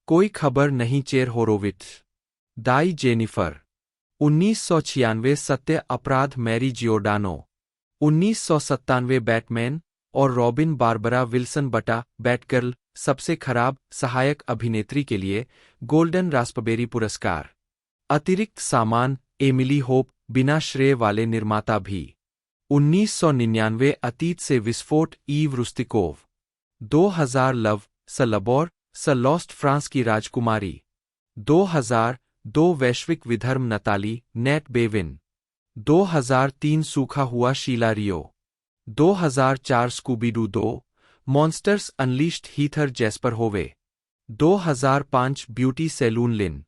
कोई खबर नहीं चेर होरोविट्स, दाई जेनिफर, 1996 सत्य अपराध मैरी जियोर्डानो, 1997 बैटमैन और रॉबिन बारबरा विल्सन बटा बैटगर्ल, सबसे खराब सहायक अभिनेत्री के लिए गोल्डन रास्पबेरी पुरस्कार। अतिरिक्त सामान एमिली होप, बिना श्रेय वाले निर्माता भी। 1999 अतीत से विस्फोट ईव रुस्तिकोव, 2000 लव स लबोर स लॉस्ट फ्रांस की राजकुमारी, 2002 वैश्विक विधर्म नताली नेट बेविन, 2003 सूखा हुआ शीला रियो, 2004 Scooby-Doo 2 monsters unleashed Heather jasper होवे, 2005 ब्यूटी सैलून लिन,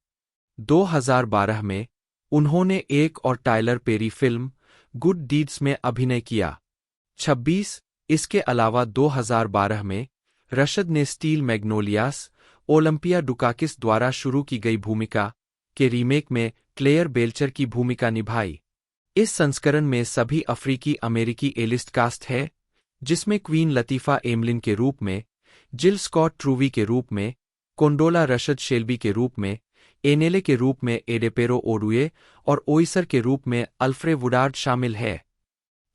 2012 में उन्होंने एक और Tyler Perry film Good Deeds में अभिनय किया। 26, इसके अलावा 2012 में रशद ने स्टील मैग्नोलियास, ओलंपिया डुकाकिस द्वारा शुरू की गई भूमिका के रीमेक में क्लेयर बेल्चर की भूमिका निभाई। इस संस्करण में सभी अफ्रीकी अमेरिकी एलिस्ट कास्ट है, जिसमें क्वीन लतीफ़ा एमलिन के रूप में, जिल स्कॉट ट्रूवी के रूप में, कोंडोला रशद शेल्बी के रूप में, एनेले के रूप में एडेपेरो ओडुए और ओइसर के रूप में अल्फ्रे वुडार्ड शामिल है।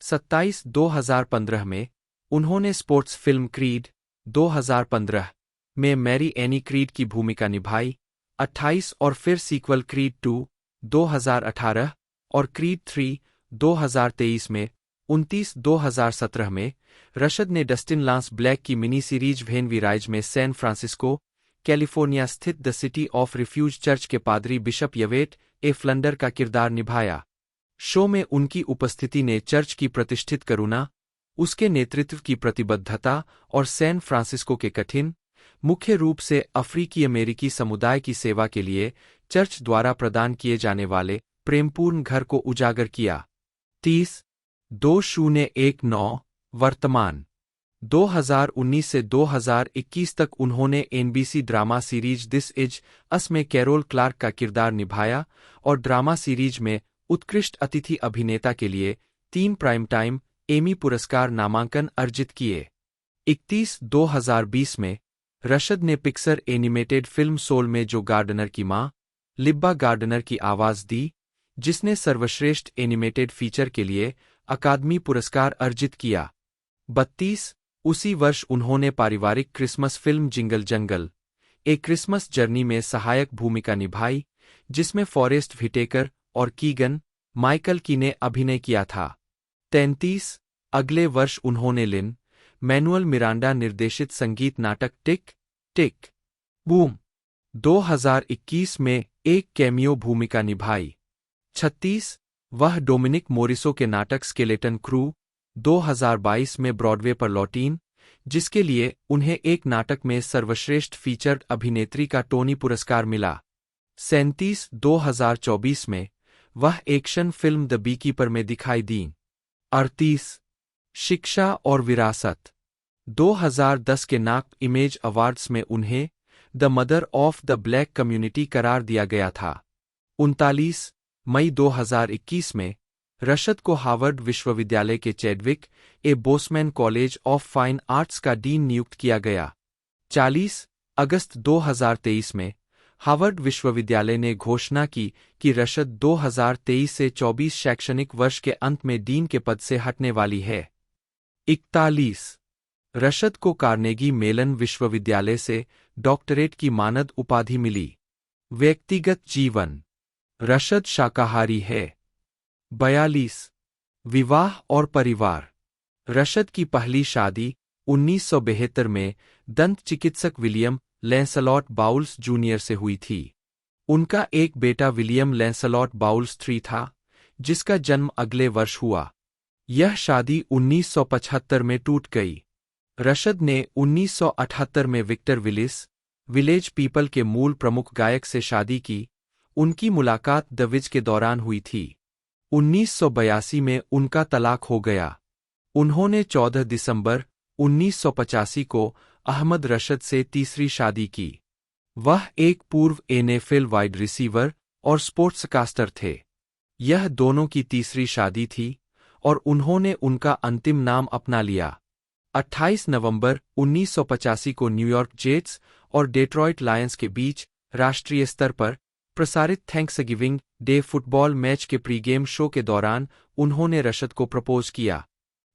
27, 2015 में उन्होंने स्पोर्ट्स फिल्म क्रीड 2015 में मैरी एनी क्रीड की भूमिका निभाई। 28 और फिर सीक्वल क्रीड 2 2018 और क्रीड 3 2023 में। 29, 2017 में रशद ने डस्टिन लांस ब्लैक की mini series When We Rise में सैन फ्रांसिस्को कैलिफोर्निया स्थित The City Of Refuge Church के पादरी बिशप यवेट ए फ्लंडर का किरदार निभाया। शो में उनकी उपस्थिति ने चर्च की प्रतिष्ठित करुणा, उसके नेतृत्व की प्रतिबद्धता और सैन फ्रांसिस्को के कठिन, मुख्य रूप से अफ्रीकी अमेरिकी समुदाय की सेवा के लिए चर्च द्वारा प्रदान किए जाने वाले प्रेमपूर्ण घर को उजागर किया। 30, 2019 वर्तमान 2019 से 2021 तक उन्होंने NBC drama series This Is Us में कैरोल क्लार्क का किरदार निभाया और ड्रामा सीरीज में उत्कृष्ट अतिथि अभिनेता के लिए 3 प्राइम टाइम एमी पुरस्कार नामांकन अर्जित किए। 31, 2020 में रशद ने पिक्सर एनिमेटेड फिल्म सोल में जो गार्डनर की मां, लिब्बा गार्डनर की आवाज दी, जिसने सर्वश्रेष्ठ एनिमेटेड फीचर के लिए अकादमी पुरस्कार अर्जित किया। 32, उसी वर्ष उन्होंने पारिवारिक क्रिसमस फिल्म जिंगल जंगल ए क्रिसमस जर्नी में सहायक भूमिका निभाई, जिसमें फॉरेस्ट व्हिटेकर और कीगन माइकल की ने अभिनय किया था। 33, अगले वर्ष उन्होंने लिन मैनुअल मिरांडा निर्देशित संगीत नाटक टिक टिक बूम 2021 में एक कैमियो भूमिका निभाई। 36, वह डोमिनिक मोरिसो के नाटक स्केलेटन क्रू 2022 में ब्रॉडवे पर लौटीं, जिसके लिए उन्हें एक नाटक में सर्वश्रेष्ठ फीचर्ड अभिनेत्री का टोनी पुरस्कार मिला। 37, 2024 में वह एक्शन फिल्म द बीकीपर में दिखाई दीं। 38, शिक्षा और विरासत। 2010 के नाक इमेज अवार्ड्स में उन्हें the mother of the black community करार दिया गया था। 39 मई 2021 में रशद को हार्वर्ड विश्वविद्यालय के Chadwick A Boseman college of fine arts का डीन नियुक्त किया गया। 40 अगस्त 2023 में हार्वर्ड विश्वविद्यालय ने घोषणा की कि रशद 2023 से 24 शैक्षणिक वर्ष के अंत में डीन के पद से हटने वाली है। 41 रशद को कार्नेगी मेलन विश्वविद्यालय से डॉक्टरेट की मानद उपाधि मिली। व्यक्तिगत जीवन। रशद शाकाहारी है। 42 विवाह और परिवार। रशद की पहली शादी 1972 में दंत चिकित्सक विलियम लैंसलॉट बाउल्स जूनियर से हुई थी। उनका एक बेटा विलियम लैंसलॉट बाउल्स III था, जिसका जन्म अगले वर्ष हुआ। यह शादी 1975 में टूट गई। रशद ने 1978 में विक्टर विलिस, विलेज पीपल के मूल प्रमुख गायक से शादी की। उनकी मुलाकात द विज के दौरान हुई थी। 1982 में उनका तलाक हो गया। उन्होंने 14 दिसंबर 1985 को अहमद रशद से तीसरी शादी की। वह एक पूर्व NFL वाइड रिसीवर और स्पोर्ट्सकास्टर थे। यह दोनों की तीसरी शादी थी और उन्होंने उनका अंतिम नाम अपना लिया। 28 नवंबर 1985 को न्यूयॉर्क जेट्स और डेट्रॉइट लायंस के बीच राष्ट्रीय स्तर पर प्रसारित थैंक्सगिविंग डे फुटबॉल मैच के प्रीगेम शो के दौरान उन्होंने रशद को प्रपोज किया।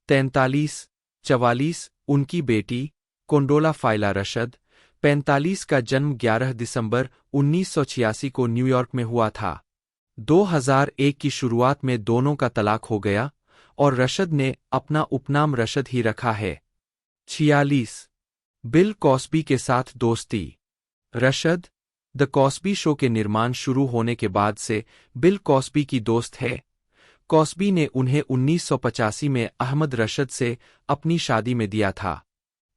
44 उनकी बेटी कोंडोला फाइला रशद 45 का जन्म 11 दिसंबर 1986 को न्यूयॉर्क में हुआ था। 2001 की शुरुआत में दोनों का तलाक हो गया और रशद ने अपना उपनाम रशद ही रखा है। 46 बिल कॉस्बी के साथ दोस्ती। रशद द कॉस्बी शो के निर्माण शुरू होने के बाद से बिल कॉस्बी की दोस्त है। कॉस्बी ने उन्हें 1985 में अहमद रशद से अपनी शादी में दिया था।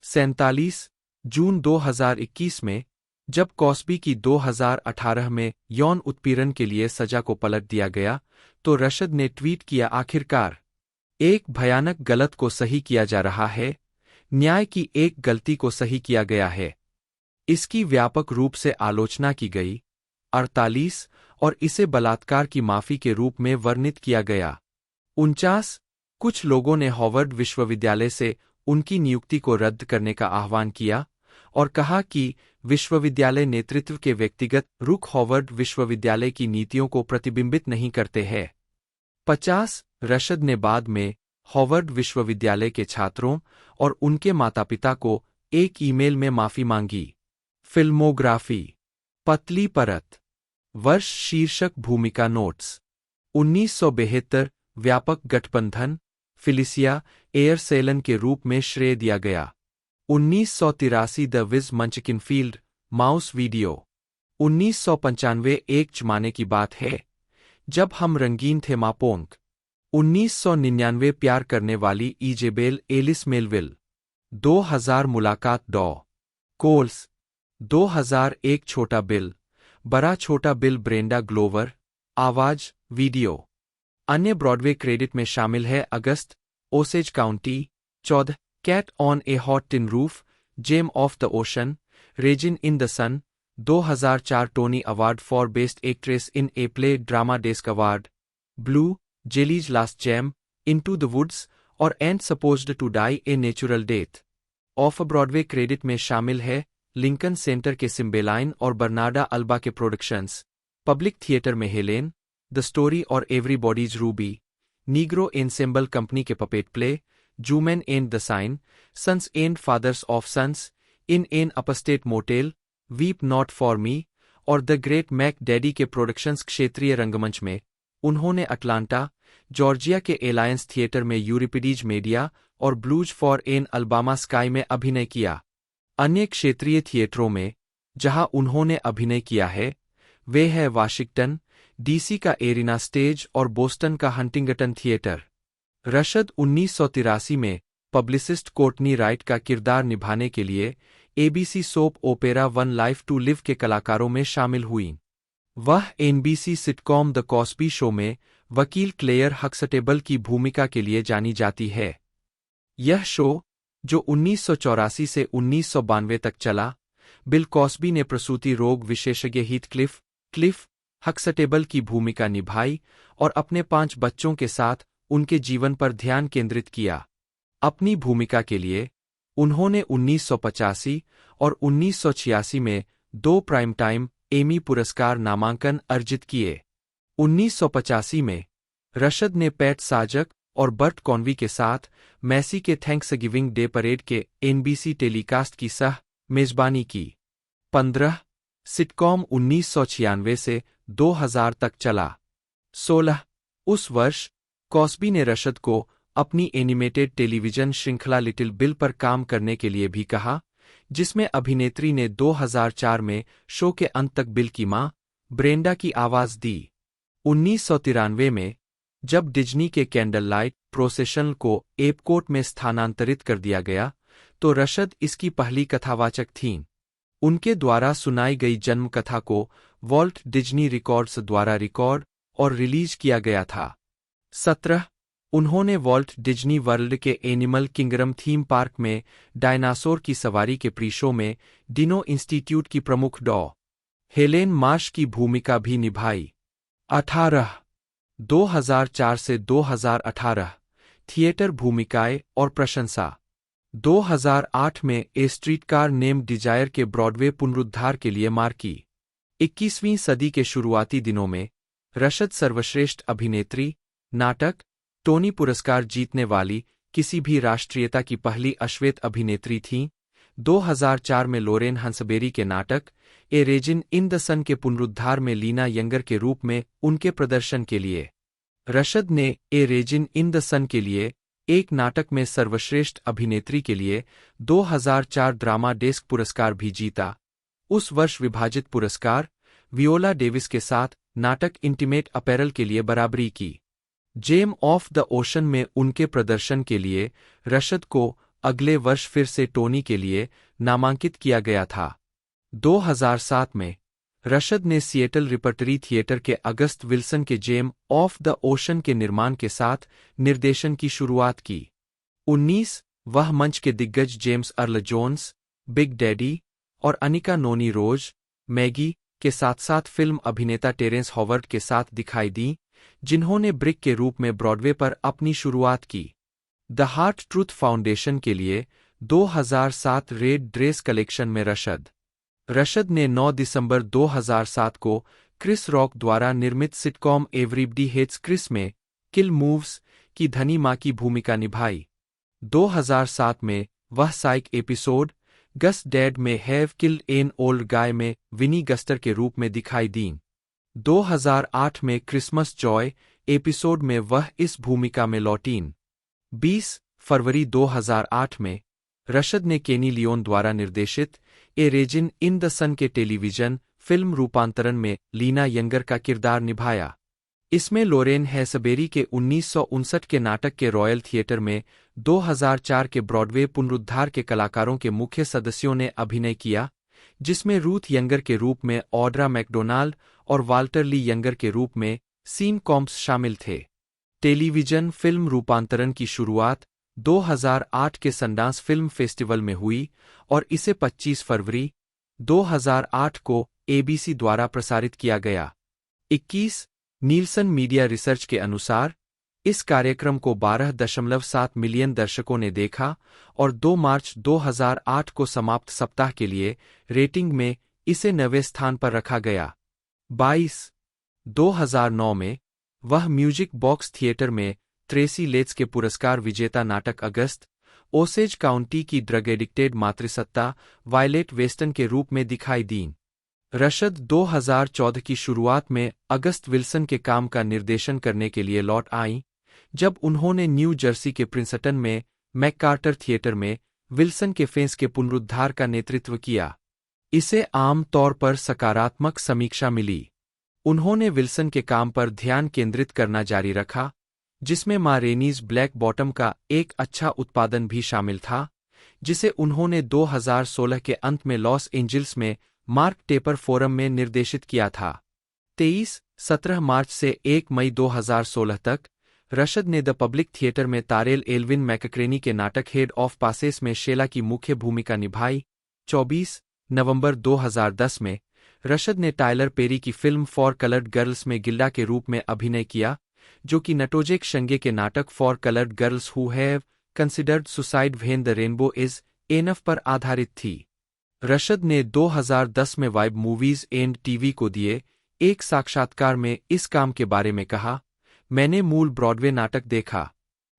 47 जून 2021 में जब कॉस्बी की 2018 में यौन उत्पीड़न के लिए सजा को पलट दिया गया, तो रशद ने ट्वीट किया, आखिरकार एक भयानक गलत को सही किया जा रहा है, न्याय की एक गलती को सही किया गया है। इसकी व्यापक रूप से आलोचना की गई। 48 और इसे बलात्कार की माफी के रूप में वर्णित किया गया। 49 कुछ लोगों ने हार्वर्ड विश्वविद्यालय से उनकी नियुक्ति को रद्द करने का आह्वान किया और कहा कि विश्वविद्यालय नेतृत्व के व्यक्तिगत रुख हार्वर्ड विश्वविद्यालय की नीतियों को प्रतिबिंबित नहीं करते हैं। 50 रशद ने बाद में हार्वर्ड विश्वविद्यालय के छात्रों और उनके माता-पिता को एक ईमेल में माफी मांगी। फिल्मोग्राफी। पतली परत। वर्ष शीर्षक भूमिका नोट्स। 1972 व्यापक गठबंधन फिलिसिया एयरसेलन के रूप में श्रेय दिया गया। 1983 द विज मंचकिनफील्ड माउस वीडियो। 1995 एक जमाने की बात है जब हम रंगीन थे मापोंग। 1999 प्यार करने वाली इजेबेल एलिस मेलविल। 2000 मुलाकात डॉ कोल्स। 2001 छोटा बिल बड़ा छोटा बिल ब्रेंडा ग्लोवर आवाज वीडियो। अन्य ब्रॉडवे क्रेडिट में शामिल है August Osage County. 14 cat on A hot tin roof gem of the ocean raisin in the sun. 2004 Tony award for best actress in a play drama desk award. Blue jellies last jam into the woods और and supposed to die a natural death. Off Broadway credit में शामिल है Lincoln Center के सिम्बेलाइन और Bernarda Alba के productions. Public theatre में Helen the story और everybody's Ruby. Negro ensemble company के puppet play Zooman and the sign sons and fathers of sons in an upstate motel weep not for me और the great Mac Daddy के productions. क्षेत्रीय रंगमंच में उन्होंने Atlanta Georgia के Alliance Theatre में Euripides Medea और blues for an Alabama sky में अभिनय किया। अन्य क्षेत्रीय थिएटरों में जहां उन्होंने अभिनय किया है वे है वाशिंगटन डीसी का एरिना स्टेज और बोस्टन का हंटिंगटन थिएटर। रशद 1983 में पब्लिसिस्ट कोर्टनी राइट का किरदार निभाने के लिए ABC soap opera One Life To Live के कलाकारों में शामिल हुईं। वह NBC sitcom The Cosby Show में वकील क्लेयर हक्सटेबल की भूमिका के लिए जानी जाती है। यह शो, जो 1984 से 1992 तक चला, बिल कॉस्बी ने प्रसूति रोग विशेषज्ञ हीथक्लिफ क्लिफ हक्सटेबल की भूमिका निभाई और अपने 5 बच्चों के साथ उनके जीवन पर ध्यान केंद्रित किया। अपनी भूमिका के लिए उन्होंने 1985 और 1986 में 2 प्राइम टाइम एमी पुरस्कार नामांकन अर्जित किए। 1985 में रशद ने पैट साजक और बर्ट कॉनवी के साथ मैसी के थैंक्सगिविंग डे परेड के एनबीसी टेलीकास्ट की सह मेजबानी की। 15 सिटकॉम 1996 से 2000 तक चला। 16 उस वर्ष कॉस्बी ने रशद को अपनी एनिमेटेड टेलीविजन श्रृंखला लिटिल बिल पर काम करने के लिए भी कहा, जिसमें अभिनेत्री ने 2004 में शो के अंत तक बिल की मां ब्रेंडा की आवाज दी। 1993 में जब डिज्नी के कैंडल लाइट प्रोसेशन को एपकोट में स्थानांतरित कर दिया गया, तो रशद इसकी पहली कथावाचक थीं। उनके द्वारा सुनाई गई जन्म कथा को वॉल्ट डिज्नी रिकॉर्ड्स द्वारा रिकॉर्ड और रिलीज किया गया था। 17 उन्होंने वॉल्ट डिज्नी वर्ल्ड के एनिमल किंगडम थीम पार्क में डायनासोर की सवारी के प्री शो में डिनो इंस्टीट्यूट की प्रमुख डॉ. हेलेन मार्श की भूमिका भी निभाई। 18 2004 से 2018 थिएटर भूमिकाएं और प्रशंसा। 2008 में ए स्ट्रीटकार नेम डिजायर के ब्रॉडवे पुनरुद्धार के लिए मार्की। 21वीं सदी के शुरुआती दिनों में रशद सर्वश्रेष्ठ अभिनेत्री, नाटक, टोनी पुरस्कार जीतने वाली किसी भी राष्ट्रीयता की पहली अश्वेत अभिनेत्री थीं। 2004 में लोरेन हंसबेरी के नाटक ए रेजिन इन द सन के पुनरुद्धार में लीना यंगर के रूप में उनके प्रदर्शन के लिए रशद ने ए रेजिन इन द सन के लिए एक नाटक में सर्वश्रेष्ठ अभिनेत्री के लिए 2004 ड्रामा डेस्क पुरस्कार भी जीता। उस वर्ष विभाजित पुरस्कार वियोला डेविस के साथ नाटक इंटीमेट अपैरल के लिए बराबरी की। जेम ऑफ द ओशन में उनके प्रदर्शन के लिए रशद को अगले वर्ष फिर से टोनी के लिए नामांकित किया गया था। 2007 में रशद ने सिएटल रिपर्टरी थिएटर के अगस्त विल्सन के जेम ऑफ द ओशन के निर्माण के साथ निर्देशन की शुरुआत की। 19 वह मंच के दिग्गज James Earl Jones, Big Daddy और अनिका नोनी रोज, मैगी के साथ साथ फिल्म अभिनेता टेरेंस हॉवर्ड के साथ दिखाई दी, जिन्होंने ब्रिक के रूप में ब्रॉडवे पर अपनी शुरुआत की। द हार्ट ट्रूथ फाउंडेशन के लिए 2007 रेड ड्रेस कलेक्शन में रशद ने 9 दिसंबर 2007 को क्रिस रॉक द्वारा निर्मित सिटकॉम एवरीबडी हेट्स क्रिस में किल मूव्स की धनी मां की भूमिका निभाई। 2007 में वह साइक एपिसोड गस डैड में have killed an old guy में विनी गस्टर के रूप में दिखाई दीं। 2008 में क्रिसमस जॉय एपिसोड में वह इस भूमिका में लौटीं। 20 फरवरी 2008 में रशद ने केनी लियोन द्वारा निर्देशित ए रेजिन इन द सन के टेलीविजन फिल्म रूपांतरण में लीना यंगर का किरदार निभाया। इसमें लोरेन हैसबेरी के 1959 के नाटक के रॉयल थिएटर में 2004 के ब्रॉडवे पुनरुद्धार के कलाकारों के मुख्य सदस्यों ने अभिनय किया, जिसमें रूथ यंगर के रूप में ऑड्रा मैकडोनाल्ड और वाल्टर ली यंगर के रूप में सीन कॉम्प्स शामिल थे। टेलीविजन फिल्म रूपांतरण की शुरुआत 2008 के सनडांस फिल्म फेस्टिवल में हुई और इसे 25 फरवरी 2008 को एबीसी द्वारा प्रसारित किया गया। 21 नीलसन मीडिया रिसर्च के अनुसार इस कार्यक्रम को 12.7 मिलियन दर्शकों ने देखा और 2 मार्च 2008 को समाप्त सप्ताह के लिए रेटिंग में इसे 9वें स्थान पर रखा गया। 22 2009 में वह म्यूजिक बॉक्स थिएटर में ट्रेसी लेट्स के पुरस्कार विजेता नाटक अगस्त ओसेज काउंटी की ड्रग एडिक्टेड मातृसत्ता वायलेट वेस्टन के रूप में दिखाई दीं। रशद 2014 की शुरुआत में अगस्त विल्सन के काम का निर्देशन करने के लिए लौट आईं, जब उन्होंने न्यू जर्सी के प्रिंसटन में मैककार्टर थिएटर में विल्सन के फेंस के पुनरुद्धार का नेतृत्व किया। इसे आम तौर पर सकारात्मक समीक्षा मिली। उन्होंने विल्सन के काम पर ध्यान केंद्रित करना जारी रखा, जिसमें मा रेनीज ब्लैक बॉटम का एक अच्छा उत्पादन भी शामिल था, जिसे उन्होंने 2016 के अंत में लॉस एंजिल्स में मार्क टेपर फोरम में निर्देशित किया था। 23 17 मार्च से 1 मई 2016 तक रशद ने द पब्लिक थिएटर में तारेल एल्विन मैकक्रेनी के नाटक हेड ऑफ पासेस में शेला की मुख्य भूमिका निभाई। 24 नवंबर 2010 में रशद ने टाइलर पेरी की फिल्म फॉर कलर्ड गर्ल्स में गिल्डा के रूप में अभिनय किया, जो कि नटोजेक शंगे के नाटक for Colored girls who have considered suicide when the rainbow is enough पर आधारित थी। रशद ने 2010 में वाइब मूवीज एंड टीवी को दिए एक साक्षात्कार में इस काम के बारे में कहा, मैंने मूल ब्रॉडवे नाटक देखा।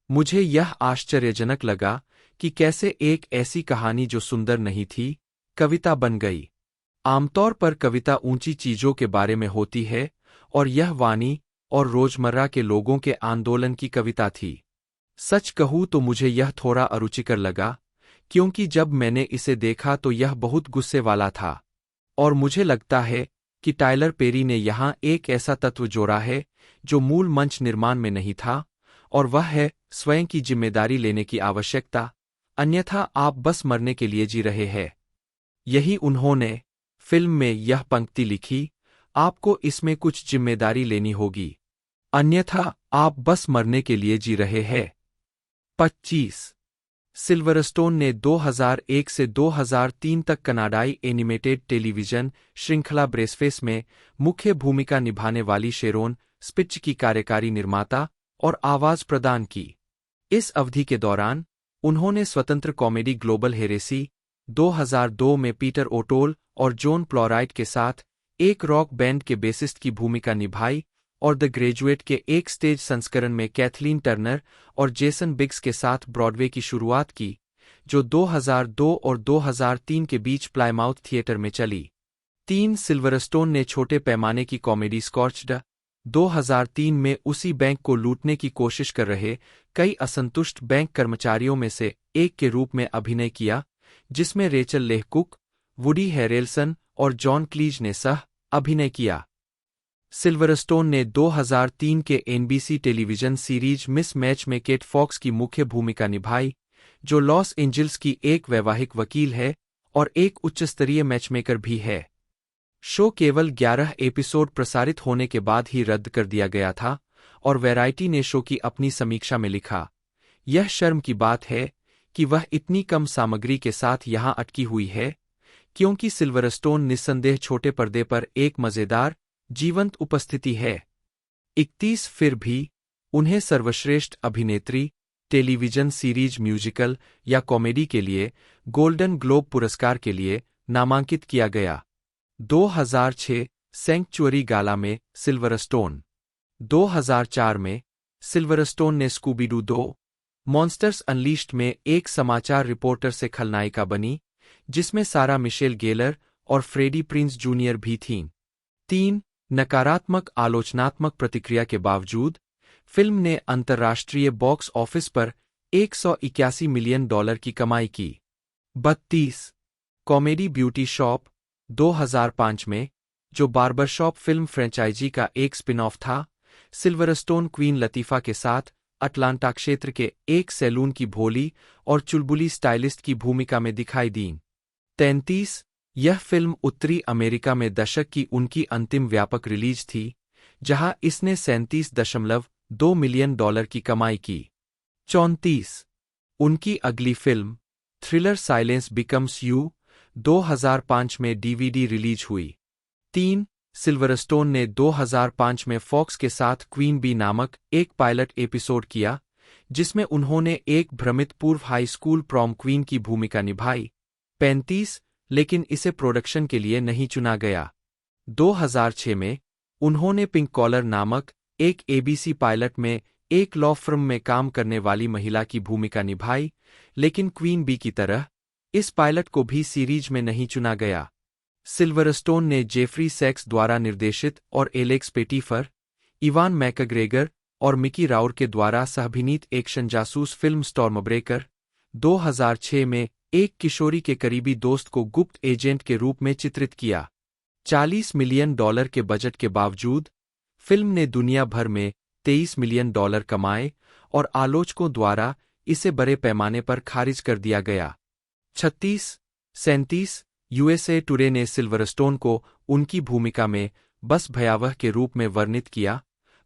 मुझे यह आश्चर्यजनक लगा कि कैसे एक ऐसी कहानी जो सुंदर नहीं थी, कविता बन गई। आमतौर पर कविता ऊंची चीजों के बारे में होती है और यह वाणी और रोजमर्रा के लोगों के आंदोलन की कविता थी। सच कहूं तो मुझे यह थोड़ा अरुचिकर लगा, क्योंकि जब मैंने इसे देखा तो यह बहुत गुस्से वाला था, और मुझे लगता है कि टाइलर पेरी ने यहाँ एक ऐसा तत्व जोड़ा है जो मूल मंच निर्माण में नहीं था, और वह है स्वयं की जिम्मेदारी लेने की आवश्यकता, अन्यथा आप बस मरने के लिए जी रहे हैं। यही उन्होंने फिल्म में यह पंक्ति लिखी, आपको इसमें कुछ जिम्मेदारी लेनी होगी, अन्यथा आप बस मरने के लिए जी रहे हैं। 25 सिल्वरस्टोन ने 2001 से 2003 तक कनाडाई एनिमेटेड टेलीविजन श्रृंखला ब्रेसफेस में मुख्य भूमिका निभाने वाली शेरोन स्पिट्ज की कार्यकारी निर्माता और आवाज प्रदान की। इस अवधि के दौरान उन्होंने स्वतंत्र कॉमेडी ग्लोबल हेरेसी 2002 में पीटर ओटोल और जॉन प्लॉराइट के साथ एक रॉक बैंड के बेसिस्ट की भूमिका निभाई और द ग्रेजुएट के एक स्टेज संस्करण में कैथलीन टर्नर और जेसन बिग्स के साथ ब्रॉडवे की शुरुआत की, जो 2002 और 2003 के बीच प्लायमाउथ थिएटर में चली। 3 सिल्वरस्टोन ने छोटे पैमाने की कॉमेडी स्कॉर्च्ड 2003 में उसी बैंक को लूटने की कोशिश कर रहे कई असंतुष्ट बैंक कर्मचारियों में से एक के रूप में अभिनय किया, जिसमें रेचल लेह कुक, वुडी हैरेल्सन और जॉन क्लीज ने सह अभिनय किया। सिल्वरस्टोन ने 2003 के NBC television series miss match में केट फॉक्स की मुख्य भूमिका निभाई, जो लॉस एंजिल्स की एक वैवाहिक वकील है और एक उच्चस्तरीय मैचमेकर भी है। शो केवल 11 एपिसोड प्रसारित होने के बाद ही रद्द कर दिया गया था, और वैरायटी ने शो की अपनी समीक्षा में लिखा, यह शर्म की बात है कि वह इतनी कम सामग्री के साथ यहां अटकी हुई है, क्योंकि सिल्वरस्टोन निस्संदेह छोटे पर्दे पर एक मजेदार जीवंत उपस्थिति है। 31 फिर भी उन्हें सर्वश्रेष्ठ अभिनेत्री टेलीविजन सीरीज म्यूजिकल या कॉमेडी के लिए गोल्डन ग्लोब पुरस्कार के लिए नामांकित किया गया। 2006 सैंक्चुअरी गाला में सिल्वरस्टोन। 2004 में सिल्वरस्टोन ने स्कूबी-डू 2 मॉन्स्टर्स अनलीश्ड में एक समाचार रिपोर्टर से खलनायिका बनी, जिसमें सारा मिशेल गेलर और फ्रेडी प्रिंस जूनियर भी थीं। 3 नकारात्मक आलोचनात्मक प्रतिक्रिया के बावजूद फिल्म ने अंतर्राष्ट्रीय बॉक्स ऑफिस पर $181 मिलियन की कमाई की। 32 कॉमेडी ब्यूटी शॉप 2005 में, जो बार्बरशॉप फिल्म फ्रेंचाइजी का एक स्पिन ऑफ था, सिल्वरस्टोन क्वीन लतीफा के साथ अटलांटा क्षेत्र के एक सैलून की भोली और चुलबुली स्टाइलिस्ट की भूमिका में दिखाई दी। 33 यह फिल्म उत्तरी अमेरिका में दशक की उनकी अंतिम व्यापक रिलीज थी, जहां इसने $37.2 मिलियन की कमाई की। 34 उनकी अगली film thriller silence becomes you 2005 में डीवीडी रिलीज हुई। 3 सिल्वरस्टोन ने 2005 में फॉक्स के साथ क्वीन बी नामक एक पायलट एपिसोड किया, जिसमें उन्होंने एक भ्रमित पूर्व हाई स्कूल प्रॉम क्वीन की भूमिका निभाई। 35 लेकिन इसे प्रोडक्शन के लिए नहीं चुना गया। 2006 में उन्होंने पिंक कॉलर नामक एक एबीसी पायलट में एक लॉ फर्म में काम करने वाली महिला की भूमिका निभाई, लेकिन क्वीन बी की तरह इस पायलट को भी सीरीज में नहीं चुना गया। सिल्वरस्टोन ने जेफरी सैक्स द्वारा निर्देशित और एलेक्स पेटीफर, इवान मैकग्रेगर और मिकी राउर के द्वारा सहअभिनीत एक्शन जासूस फिल्म स्टॉर्मब्रेकर 2006 में एक किशोरी के करीबी दोस्त को गुप्त एजेंट के रूप में चित्रित किया। $40 मिलियन के बजट के बावजूद फिल्म ने दुनिया भर में $23 मिलियन कमाए और आलोचकों द्वारा इसे बड़े पैमाने पर खारिज कर दिया गया। 37 यूएसए टुडे ने सिल्वरस्टोन को उनकी भूमिका में बस भयावह के रूप में वर्णित किया,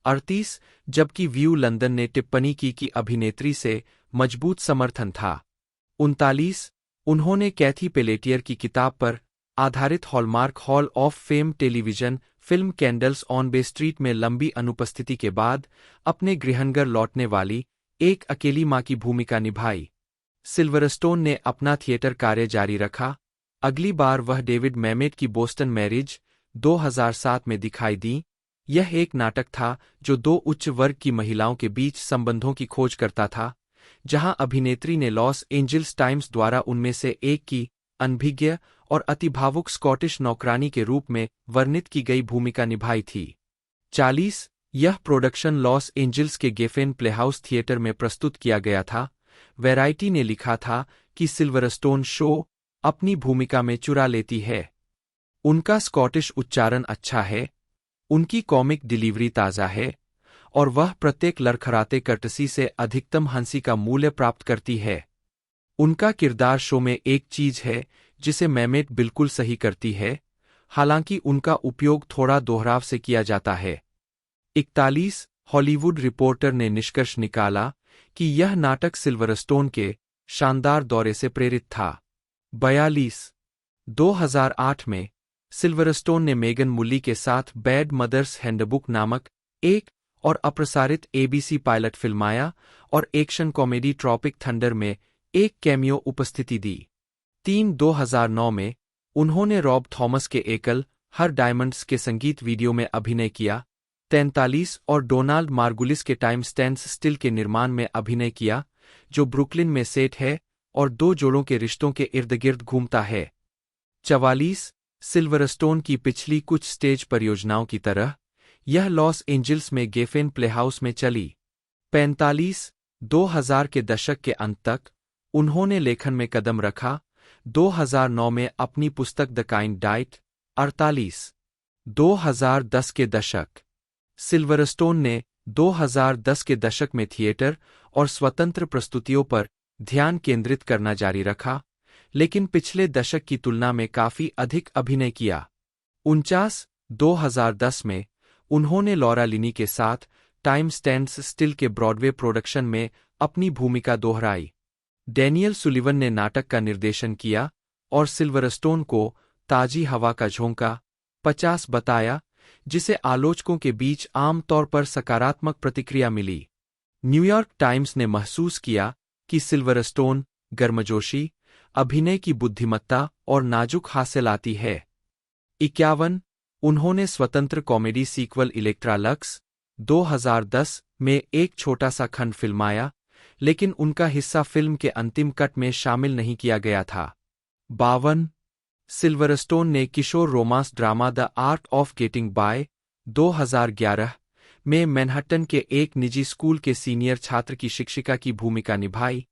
38, जबकि व्यू लंदन ने टिप्पणी की कि अभिनेत्री से मजबूत समर्थन था। 39, उन्होंने कैथी पेलेटियर की किताब पर आधारित Hallmark Hall Of Fame television film Candles On Bay Street में लंबी अनुपस्थिति के बाद अपने गृहनगर लौटने वाली एक अकेली मां की भूमिका निभाई। सिल्वरस्टोन ने अपना थिएटर कार्य जारी रखा। अगली बार वह डेविड मैमेट की बोस्टन मैरिज 2007 में दिखाई दी। यह एक नाटक था जो दो उच्च वर्ग की महिलाओं के बीच संबंधों की खोज करता था, जहां अभिनेत्री ने लॉस एंजल्स टाइम्स द्वारा उनमें से एक की अनभिज्ञ और अतिभावुक स्कॉटिश नौकरानी के रूप में वर्णित की गई भूमिका निभाई थी। 40, यह प्रोडक्शन लॉस एंजल्स के गेफेन प्लेहाउस थिएटर में प्रस्तुत किया गया था। वैराइटी ने लिखा था कि सिल्वरस्टोन शो अपनी भूमिका में चुरा लेती है। उनका स्कॉटिश उच्चारण अच्छा है, उनकी कॉमिक डिलीवरी ताज़ा है, और वह प्रत्येक लड़खड़ाते कर्टसी से अधिकतम हंसी का मूल्य प्राप्त करती है। उनका किरदार शो में एक चीज है जिसे मैमेट बिल्कुल सही करती है, हालांकि उनका उपयोग थोड़ा दोहराव से किया जाता है। 41, हॉलीवुड रिपोर्टर ने निष्कर्ष निकाला कि यह नाटक सिल्वरस्टोन के शानदार दौरे से प्रेरित था। 42, 2008 में सिल्वरस्टोन ने मेगन मुल्ली के साथ बैड मदर्स हैंडबुक नामक एक और अप्रसारित एबीसी पायलट फिल्माया और एक्शन कॉमेडी ट्रॉपिक थंडर में एक कैमियो उपस्थिति दी। 3, 2009 में उन्होंने रॉब थॉमस के एकल हर डायमंड्स के संगीत वीडियो में अभिनय किया। 43, और डोनाल्ड मार्गुलिस के टाइम स्टैंड्स स्टिल के निर्माण में अभिनय किया, जो ब्रुकलिन में सेट है और दो जोड़ों के रिश्तों के इर्द-गिर्द घूमता है। 44, सिल्वरस्टोन की पिछली कुछ स्टेज परियोजनाओं की तरह यह लॉस एंजल्स में गेफेन प्लेहाउस में चली। 45, 2000 के दशक के अंत तक उन्होंने लेखन में कदम रखा। 2009 में अपनी पुस्तक द काइंड डाइट। 48, 2010 के दशक। सिल्वरस्टोन ने 2010 के दशक में थिएटर और स्वतंत्र प्रस्तुतियों पर ध्यान केंद्रित करना जारी रखा, लेकिन पिछले दशक की तुलना में काफी अधिक अभिनय किया। 49, 2010 में उन्होंने लॉरा लिनी के साथ टाइम स्टैंड्स स्टिल के ब्रॉडवे प्रोडक्शन में अपनी भूमिका दोहराई। डैनियल सुलिवन ने नाटक का निर्देशन किया और सिल्वरस्टोन को ताजी हवा का झोंका 50 बताया, जिसे आलोचकों के बीच आम तौर पर सकारात्मक प्रतिक्रिया मिली। न्यूयॉर्क टाइम्स ने महसूस किया कि सिल्वरस्टोन गर्मजोशी, अभिनय की बुद्धिमत्ता और नाजुक हास्य लाती है। 51, उन्होंने स्वतंत्र कॉमेडी सीक्वल इलेक्ट्रा लक्स 2010 में एक छोटा सा खंड फिल्माया, लेकिन उनका हिस्सा फिल्म के अंतिम कट में शामिल नहीं किया गया था। 52, सिल्वरस्टोन ने किशोर romance drama the art of getting by 2011 में मैनहट्टन के एक निजी स्कूल के सीनियर छात्र की शिक्षिका की भूमिका निभाई।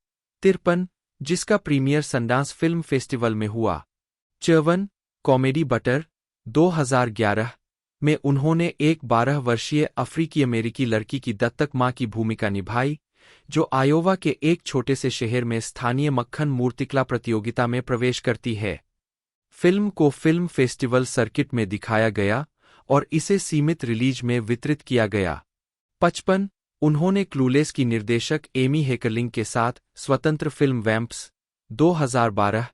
53, जिसका प्रीमियर सनडांस फिल्म फेस्टिवल में हुआ। 54, कॉमेडी बटर 2011 में उन्होंने एक 12 वर्षीय अफ्रीकी अमेरिकी लड़की की दत्तक मां की भूमिका निभाई, जो आयोवा के एक छोटे से शहर में स्थानीय मक्खन मूर्तिकला प्रतियोगिता में प्रवेश करती है। फिल्म को फिल्म फेस्टिवल सर्किट में दिखाया गया और इसे सीमित रिलीज में वितरित किया गया। 55, उन्होंने क्लूलेस की निर्देशक एमी हेकरलिंग के साथ स्वतंत्र फिल्म वैम्प्स 2012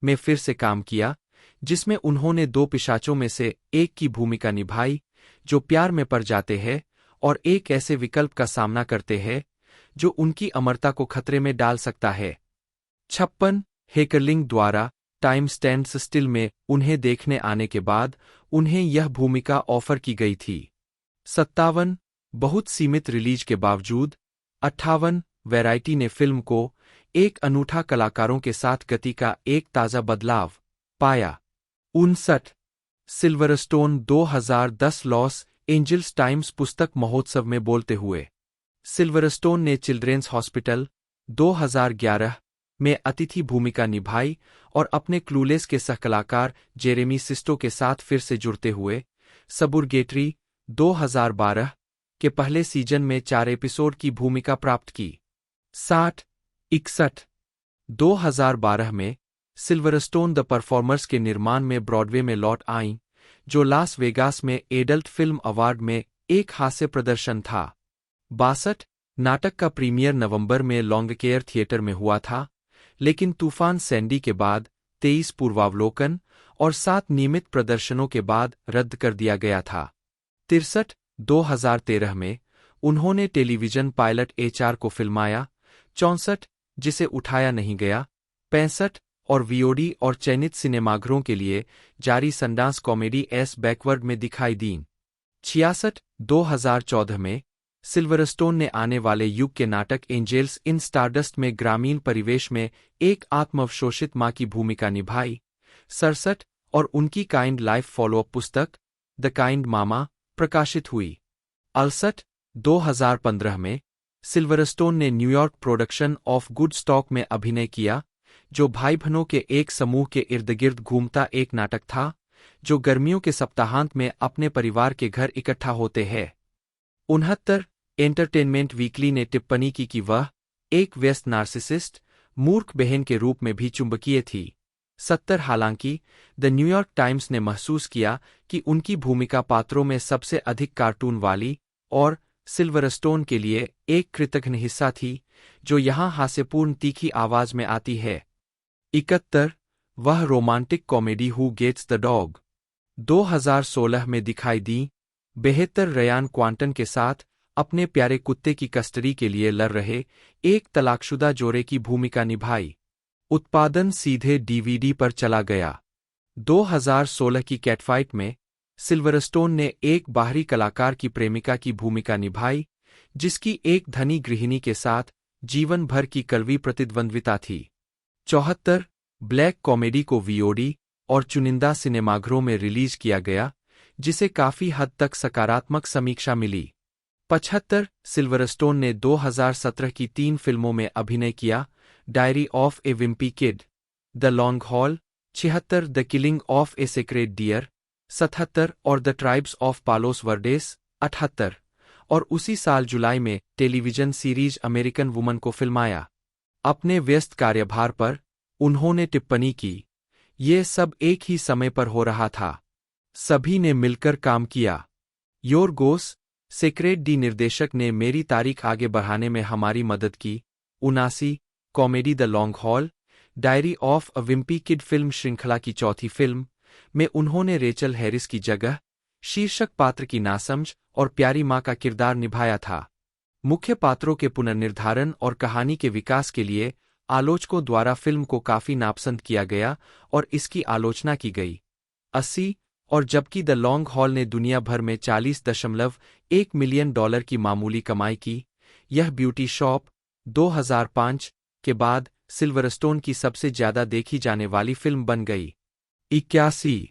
में फिर से काम किया, जिसमें उन्होंने दो पिशाचों में से एक की भूमिका निभाई जो प्यार में पड़ जाते हैं और एक ऐसे विकल्प का सामना करते हैं जो उनकी अमरता को खतरे में डाल सकता है। 56, हेकरलिंग द्वारा टाइम स्टैंड्स स्टिल में उन्हें देखने आने के बाद उन्हें यह भूमिका ऑफर की गई थी। 57, बहुत सीमित रिलीज के बावजूद। 58, वैराइटी ने फिल्म को एक अनूठा कलाकारों के साथ गति का एक ताज़ा बदलाव पाया। 59, सिल्वरस्टोन 2010 लॉस एंजल्स टाइम्स पुस्तक महोत्सव में बोलते हुए। सिल्वरस्टोन ने चिल्ड्रेंस हॉस्पिटल 2011 में अतिथि भूमिका निभाई और अपने क्लूलेस के सहकलाकार जेरेमी सिस्टो के साथ फिर से जुड़ते हुए सबुरगेटरी 2012 के पहले सीजन में 4 एपिसोड की भूमिका प्राप्त की। 60, 61, 2012 में सिल्वरस्टोन द परफॉर्मर्स के निर्माण में ब्रॉडवे में लौट आईं, जो लास वेगास में एडल्ट फिल्म अवार्ड में एक हास्य प्रदर्शन था। 62 नाटक का प्रीमियर नवंबर में लॉन्गकेयर थिएटर में हुआ था, लेकिन तूफान सैंडी के बाद 23 पूर्वावलोकन और 7 नियमित प्रदर्शनों के बाद रद्द कर दिया गया था। 63 2013 में उन्होंने टेलीविजन पायलट HR को फिल्माया। 64 जिसे उठाया नहीं गया। 65 और VOD और चयनित सिनेमाघरों के लिए जारी सनडांस कॉमेडी बैकवर्ड में दिखाई दीं। 66 2014 में सिल्वरस्टोन ने आने वाले युग के नाटक एंजेल्स इन स्टारडस्ट में ग्रामीण परिवेश में एक आत्मावशोषित मां की भूमिका निभाई। 67 और उनकी काइंड लाइफ फॉलोअप पुस्तक द काइंड मामा प्रकाशित हुई। 68 2015 में सिल्वरस्टोन ने New York production of good stock में अभिनय किया, जो भाई बहनों के एक समूह के इर्द-गिर्द घूमता एक नाटक था, जो गर्मियों के सप्ताहांत में अपने परिवार के घर इकट्ठा होते हैं। 69 एंटरटेनमेंट वीकली ने टिप्पणी की कि वह एक व्यस्त नार्सिसिस्ट, मूर्ख बहन के रूप में भी चुंबकीय थी। 70 हालांकि द न्यूयॉर्क टाइम्स ने महसूस किया कि उनकी भूमिका पात्रों में सबसे अधिक कार्टून वाली और सिल्वरस्टोन के लिए एक कृतघ्न हिस्सा थी, जो यहां हास्यपूर्ण तीखी आवाज में आती है। 71 वह romantic comedy Who Gets The Dog 2016 में दिखाई दी। 72 रयान क्वांटन के साथ अपने प्यारे कुत्ते की कस्टडी के लिए लड़ रहे एक तलाकशुदा जोड़े की भूमिका निभाई। उत्पादन सीधे DVD पर चला गया। 2016 की कैटफाइट में सिल्वरस्टोन ने एक बाहरी कलाकार की प्रेमिका की भूमिका निभाई, जिसकी एक धनी गृहिणी के साथ जीवन भर की कड़वी प्रतिद्वंद्विता थी। 74 ब्लैक कॉमेडी को VOD और चुनिंदा सिनेमाघरों में रिलीज किया गया, जिसे काफी हद तक सकारात्मक समीक्षा मिली। 75 सिल्वरस्टोन ने 2017 की 3 फिल्मों में अभिनय किया, Diary Of A Wimpy Kid, The Long Haul, 76 The Killing Of A Sacred Deer, 77 और The Tribes Of Palos Verdes, 78 और उसी साल जुलाई में टेलीविजन सीरीज अमेरिकन वुमन को फिल्माया। अपने व्यस्त कार्यभार पर उन्होंने टिप्पणी की, ये सब एक ही समय पर हो रहा था, सभी ने मिलकर काम किया। योरगोस सेक्रेड डी निर्देशक ने मेरी तारीख आगे बढ़ाने में हमारी मदद की। 79 comedy the Long hall, diary of a Wimpy kid film श्रृंखला की चौथी फिल्म में उन्होंने रेचल हैरिस की जगह शीर्षक पात्र की नासमझ और प्यारी मां का किरदार निभाया था। मुख्य पात्रों के पुनर्निर्धारण और कहानी के विकास के लिए आलोचकों द्वारा फिल्म को काफी नापसंद किया गया और इसकी आलोचना की गई। 80 और जबकि द लॉन्ग हॉल ने दुनिया भर में $40.1 मिलियन की मामूली कमाई की, यह ब्यूटी शॉप 2005 के बाद सिल्वरस्टोन की सबसे ज्यादा देखी जाने वाली फिल्म बन गई। 81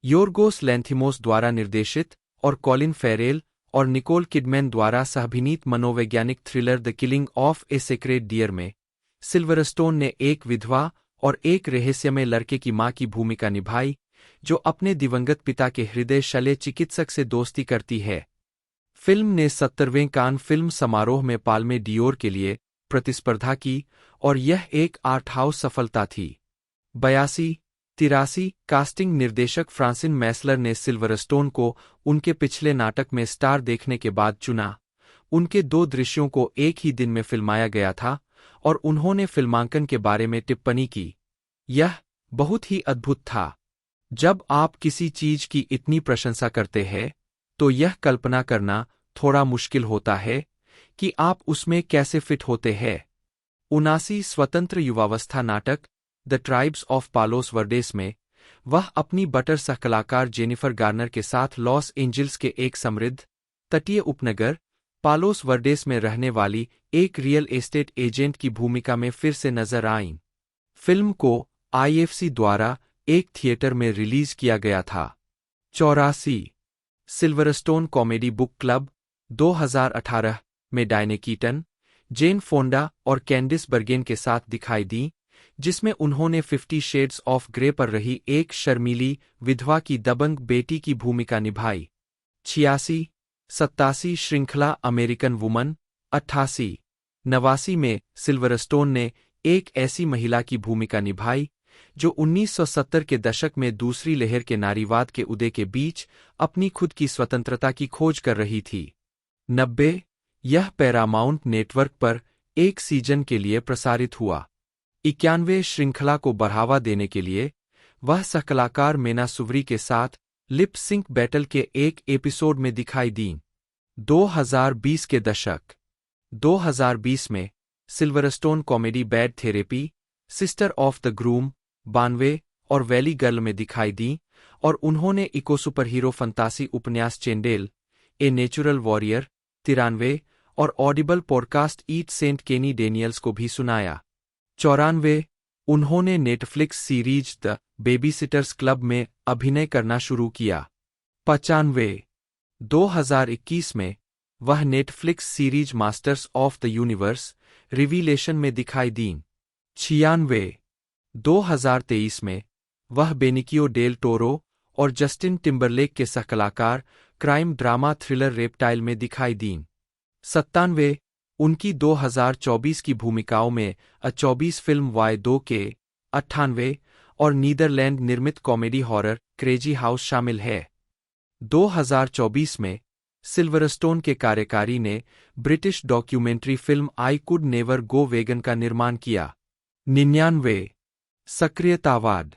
योरगोस लैंथिमोस द्वारा निर्देशित और कॉलिन फेरेल और निकोल किडमैन द्वारा सहअभिनीत मनोवैज्ञानिक thriller The Killing Of A Sacred Deer में सिल्वरस्टोन ने एक विधवा और एक रहस्यमय लड़के की मां की भूमिका निभाई, जो अपने दिवंगत पिता के हृदय शल्य चिकित्सक से दोस्ती करती है। फिल्म ने 70वें कान फिल्म समारोह में पाल्मे डियोर के लिए प्रतिस्पर्धा की और यह एक आर्ट हाउस सफलता थी। 82-83 कास्टिंग निर्देशक फ्रांसिन मैसलर ने सिल्वरस्टोन को उनके पिछले नाटक में स्टार देखने के बाद चुना। उनके 2 दृश्यों को एक ही दिन में फिल्माया गया था और उन्होंने फिल्मांकन के बारे में टिप्पणी की, यह बहुत ही अद्भुत था। जब आप किसी चीज की इतनी प्रशंसा करते हैं, तो यह कल्पना करना थोड़ा मुश्किल होता है कि आप उसमें कैसे फिट होते हैं। 79 स्वतंत्र युवावस्था नाटक द ट्राइब्स ऑफ पालोस वर्डेस में वह अपनी बटर सहकलाकार जेनिफर गार्नर के साथ लॉस एंजिल्स के एक समृद्ध तटीय उपनगर पालोस वर्डेस में रहने वाली एक रियल एस्टेट एजेंट की भूमिका में फिर से नजर आईं। फिल्म को IFC द्वारा एक थिएटर में रिलीज किया गया था। 84 सिल्वरस्टोन कॉमेडी बुक क्लब 2018 में डायने कीटन, जेन फोंडा और कैंडिस बर्गेन के साथ दिखाई दी, जिसमें उन्होंने 50 शेड्स ऑफ ग्रे पर रही एक शर्मीली विधवा की दबंग बेटी की भूमिका निभाई। 86-87 श्रृंखला अमेरिकन वुमन 88-89 में सिल्वरस्टोन ने एक ऐसी महिला की भूमिका निभाई जो 1970 के दशक में दूसरी लहर के नारीवाद के उदय के बीच अपनी खुद की स्वतंत्रता की खोज कर रही थी। 90 यह पैरामाउंट नेटवर्क पर एक सीजन के लिए प्रसारित हुआ। 91 श्रृंखला को बढ़ावा देने के लिए वह सहकलाकार मेना सुवरी के साथ लिप सिंक बैटल के एक एपिसोड में दिखाई दी। 2020 के दशक 2020 में Silverstone comedy bad therapy, sister of the groom 92 और वैली गर्ल में दिखाई दी और उन्होंने इको सुपरहीरो फंतासी उपन्यास चेंडेल ए नेचुरल वॉरियर 93 और audible podcast eat Saint Kenny Daniels को भी सुनाया। 94 उन्होंने Netflix series the babysitters club में अभिनय करना शुरू किया। 95 2021 में वह Netflix series masters of the universe revelation में दिखाई दी। 96 2023 में वह बेनिकियो डेल टोरो और जस्टिन टिम्बरलेक के सहकलाकार क्राइम ड्रामा थ्रिलर रेप्टाइल में दिखाई दी। 97 उनकी 2024 की भूमिकाओं में 24 फिल्म Y2 के 98 और नीदरलैंड निर्मित कॉमेडी हॉरर क्रेजी हाउस शामिल है। 2024 में सिल्वरस्टोन के कार्यकारी ने British documentary film I Could Never Go Vegan का निर्माण किया। 99 सक्रियतावाद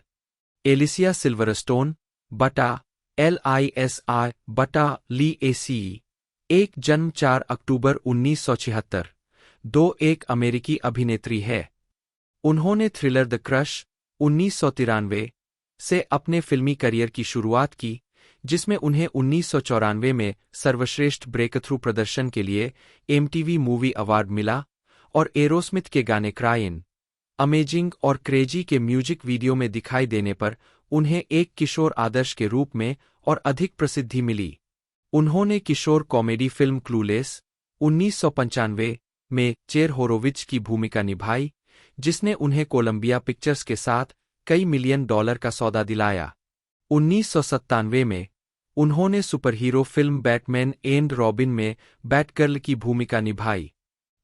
एलिसिया सिल्वरस्टोन बटा LISI बटा ली ACE एक जन्म 4 अक्टूबर 1976 एक अमेरिकी अभिनेत्री है। उन्होंने थ्रिलर द क्रश 1993 से अपने फिल्मी करियर की शुरुआत की, जिसमें उन्हें 1994 में सर्वश्रेष्ठ ब्रेकथ्रू प्रदर्शन के लिए MTV मूवी अवार्ड मिला और एरोस्मिथ के गाने क्राइन, अमेजिंग और क्रेजी के म्यूजिक वीडियो में दिखाई देने पर उन्हें एक किशोर आदर्श के रूप में और अधिक प्रसिद्धि मिली। उन्होंने किशोर कॉमेडी फिल्म क्लूलेस 1995 में चेर होरोविच की भूमिका निभाई, जिसने उन्हें कोलंबिया पिक्चर्स के साथ कई मिलियन डॉलर का सौदा दिलाया। 1997 में उन्होंने superhero film Batman and robin में बैटगर्ल की भूमिका निभाई।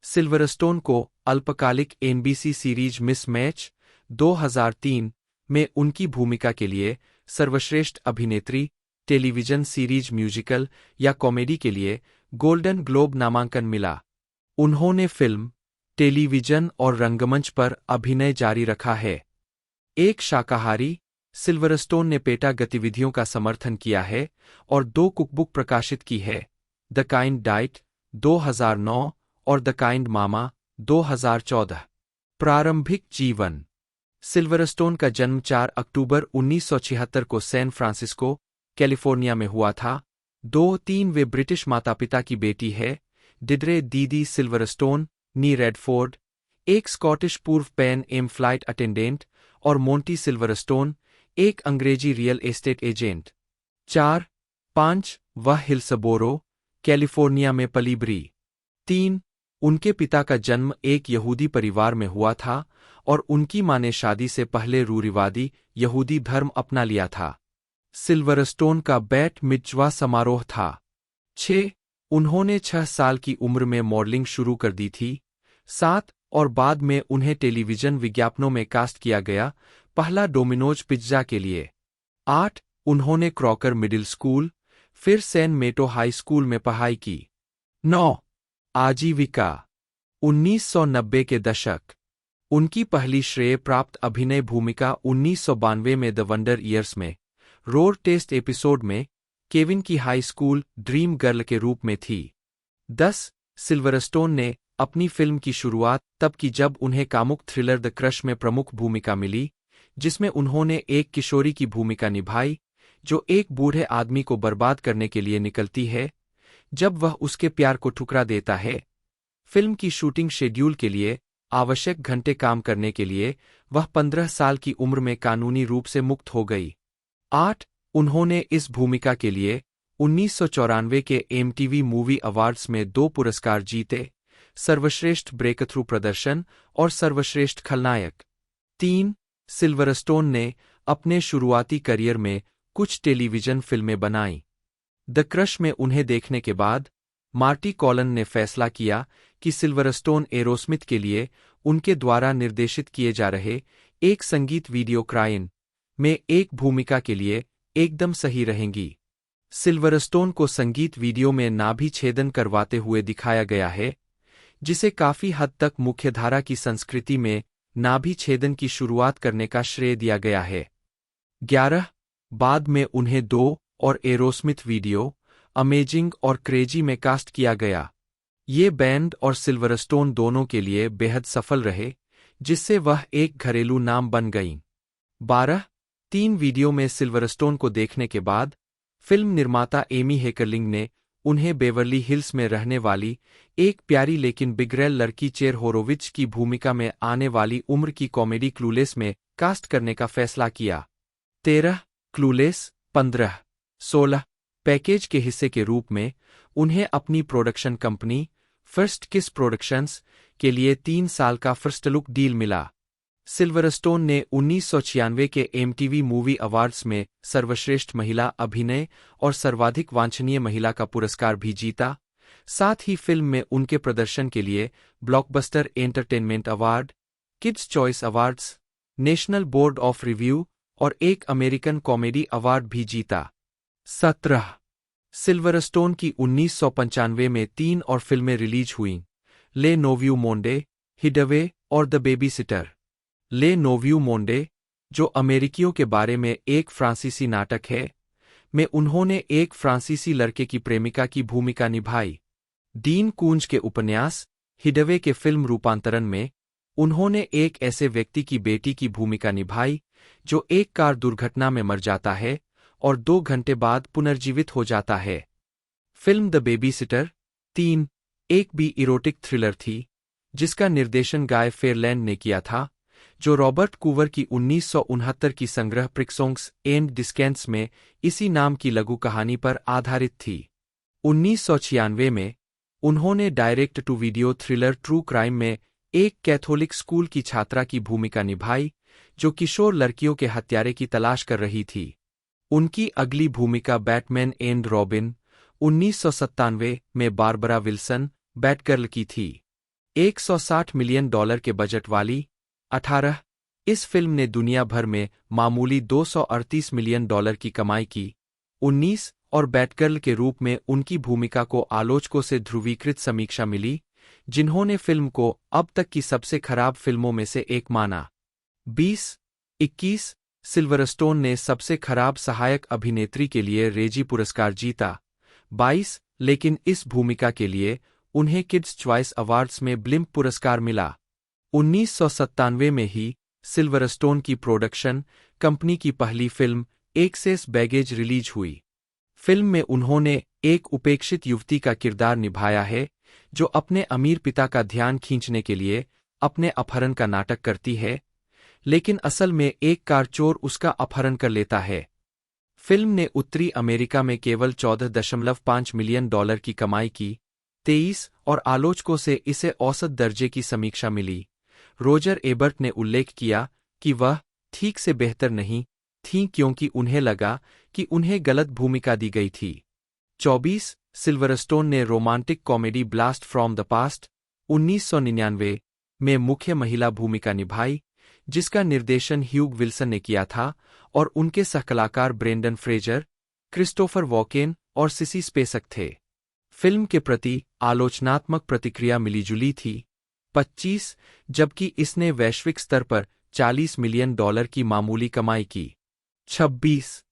सिल्वरस्टोन को अल्पकालिक NBC सीरीज मिस मैच 2003 में उनकी भूमिका के लिए सर्वश्रेष्ठ अभिनेत्री टेलीविजन सीरीज म्यूजिकल या कॉमेडी के लिए गोल्डन ग्लोब नामांकन मिला। उन्होंने फिल्म, टेलीविजन और रंगमंच पर अभिनय जारी रखा है। एक शाकाहारी, सिल्वरस्टोन ने पेटा गतिविधियों का समर्थन किया है और 2 कुकबुक प्रकाशित की है, द काइंड डाइट 2009 और द काइंड मामा 2014। प्रारंभिक जीवन सिल्वरस्टोन का जन्म 4 अक्टूबर 1976 को सैन फ्रांसिस्को, कैलिफोर्निया में हुआ था। 2-3 वे ब्रिटिश माता-पिता की बेटी है, डिड्रे दीदी सिल्वरस्टोन, नी रेडफोर्ड, एक स्कॉटिश पूर्व पैन एम फ्लाइट अटेंडेंट, और मोंटी सिल्वरस्टोन, एक अंग्रेजी रियल एस्टेट एजेंट। 4-5 वह हिल्सबोरो, कैलिफोर्निया में पली बड़ी। 3 उनके पिता का जन्म एक यहूदी परिवार में हुआ था और उनकी मां ने शादी से पहले रूढ़िवादी यहूदी धर्म अपना लिया था। सिल्वरस्टोन का बैट मिज्वा समारोह था। 6 उन्होंने 6 साल की उम्र में मॉडलिंग शुरू कर दी थी। 7 और बाद में उन्हें टेलीविजन विज्ञापनों में कास्ट किया गया, पहला डोमिनोज पिज्जा के लिए। 8 उन्होंने क्रॉकर मिडिल स्कूल, फिर सैन मेटो हाई स्कूल में पढ़ाई की। 9 आजीविका 1990 के दशक उनकी पहली श्रेय प्राप्त अभिनय भूमिका 1992 में द वंडर ईयर्स में रोर टेस्ट एपिसोड में केविन की हाई स्कूल ड्रीम गर्ल के रूप में थी। 10 सिल्वरस्टोन ने अपनी फिल्म की शुरुआत तब की जब उन्हें कामुक थ्रिलर द क्रश में प्रमुख भूमिका मिली, जिसमें उन्होंने एक किशोरी की भूमिका निभाई जो एक बूढ़े आदमी को बर्बाद करने के लिए निकलती है जब वह उसके प्यार को ठुकरा देता है। फिल्म की शूटिंग शेड्यूल के लिए आवश्यक घंटे काम करने के लिए वह 15 साल की उम्र में कानूनी रूप से मुक्त हो गई। 8 उन्होंने इस भूमिका के लिए 1994 के MTV मूवी अवार्ड्स में 2 पुरस्कार जीते, सर्वश्रेष्ठ ब्रेकथ्रू प्रदर्शन और सर्वश्रेष्ठ खलनायक। 3 सिल्वरस्टोन ने अपने शुरुआती करियर में कुछ टेलीविजन फिल्में बनाईं। द क्रश में उन्हें देखने के बाद मार्टी कॉलन ने फैसला किया कि सिल्वरस्टोन एरोस्मिथ के लिए उनके द्वारा निर्देशित किए जा रहे एक संगीत वीडियो क्राइन में एक भूमिका के लिए एकदम सही रहेंगी। सिल्वरस्टोन को संगीत वीडियो में नाभि छेदन करवाते हुए दिखाया गया है, जिसे काफी हद तक मुख्यधारा की संस्कृति में नाभि छेदन की शुरुआत करने का श्रेय दिया गया है। 11 बाद में उन्हें 2 और एरोस्मिथ वीडियो अमेजिंग और क्रेजी में कास्ट किया गया। ये बैंड और सिल्वरस्टोन दोनों के लिए बेहद सफल रहे, जिससे वह एक घरेलू नाम बन गईं। 12 3 वीडियो में सिल्वरस्टोन को देखने के बाद फिल्म निर्माता एमी हेकरलिंग ने उन्हें बेवर्ली हिल्स में रहने वाली एक प्यारी लेकिन बिगड़ैल लड़की चेर होरोविच की भूमिका में आने वाली उम्र की कॉमेडी क्लूलेस में कास्ट करने का फैसला किया। 13 क्लूलेस 15 16 पैकेज के हिस्से के रूप में उन्हें अपनी प्रोडक्शन कंपनी फर्स्ट किस प्रोडक्शंस के लिए 3 साल का फर्स्ट लुक डील मिला। सिल्वरस्टोन ने 1996 के MTV मूवी अवार्ड्स में सर्वश्रेष्ठ महिला अभिनय और सर्वाधिक वांछनीय महिला का पुरस्कार भी जीता। साथ ही फिल्म में उनके प्रदर्शन के लिए blockbuster entertainment award, kids choice awards, national board of review और एक अमेरिकन कॉमेडी अवार्ड भी जीता। 17 सिल्वरस्टोन की 1995 में 3 और फिल्में रिलीज हुईं, ले नोव्यू मोंडे, हिडवे और द बेबी सिटर। ले नोव्यू मोंडे, जो अमेरिकियों के बारे में एक फ्रांसीसी नाटक है, में उन्होंने एक फ्रांसीसी लड़के की प्रेमिका की भूमिका निभाई। डीन कूंज के उपन्यास हिडवे के फिल्म रूपांतरण में उन्होंने एक ऐसे व्यक्ति की बेटी की भूमिका निभाई जो एक कार दुर्घटना में मर जाता है और 2 घंटे बाद पुनर्जीवित हो जाता है। फिल्म द बेबी सिटर 3 एक भी इरोटिक थ्रिलर थी, जिसका निर्देशन गाय फेयरलैंड ने किया था, जो रॉबर्ट कूवर की 1969 की संग्रह प्रिक्सोंग्स एंड डिस्केंट्स में इसी नाम की लघु कहानी पर आधारित थी। 1996 में उन्होंने direct to video thriller True Crime में एक कैथोलिक स्कूल की छात्रा की भूमिका निभाई, जो किशोर लड़कियों के हत्यारे की तलाश कर रही थी। उनकी अगली भूमिका बैटमैन एंड रॉबिन 1997 में बारबरा विल्सन बैटगर्ल की थी। $160 मिलियन के बजट वाली 18 इस फिल्म ने दुनिया भर में मामूली $238 मिलियन की कमाई की। 19 और बैटगर्ल के रूप में उनकी भूमिका को आलोचकों से ध्रुवीकृत समीक्षा मिली, जिन्होंने फिल्म को अब तक की सबसे खराब फिल्मों में से एक माना। 20 21 सिल्वरस्टोन ने सबसे खराब सहायक अभिनेत्री के लिए रेजी पुरस्कार जीता। 22 लेकिन इस भूमिका के लिए उन्हें किड्स चॉइस अवार्ड्स में ब्लिम्प पुरस्कार मिला। 1997 में ही सिल्वरस्टोन की प्रोडक्शन कंपनी की पहली फिल्म एक्सेस बैगेज रिलीज हुई। फिल्म में उन्होंने एक उपेक्षित युवती का किरदार निभाया है, जो अपने अमीर पिता का ध्यान खींचने के लिए अपने अपहरण का नाटक करती है, लेकिन असल में एक कार चोर उसका अपहरण कर लेता है। फिल्म ने उत्तरी अमेरिका में केवल $14.5 मिलियन की कमाई की। 23 और आलोचकों से इसे औसत दर्जे की समीक्षा मिली। रोजर एबर्ट ने उल्लेख किया कि वह ठीक से बेहतर नहीं थीं क्योंकि उन्हें लगा कि उन्हें गलत भूमिका दी गई थी। 24 सिल्वरस्टोन ने romantic comedy blast from the past 1999 में मुख्य महिला भूमिका निभाई, जिसका निर्देशन ह्यूग विल्सन ने किया था और उनके सहकलाकार ब्रेंडन फ्रेजर, क्रिस्टोफर वॉकेन और सिसी स्पेसक थे। फिल्म के प्रति आलोचनात्मक प्रतिक्रिया मिलीजुली थी। 25 जबकि इसने वैश्विक स्तर पर $40 मिलियन की मामूली कमाई की। 26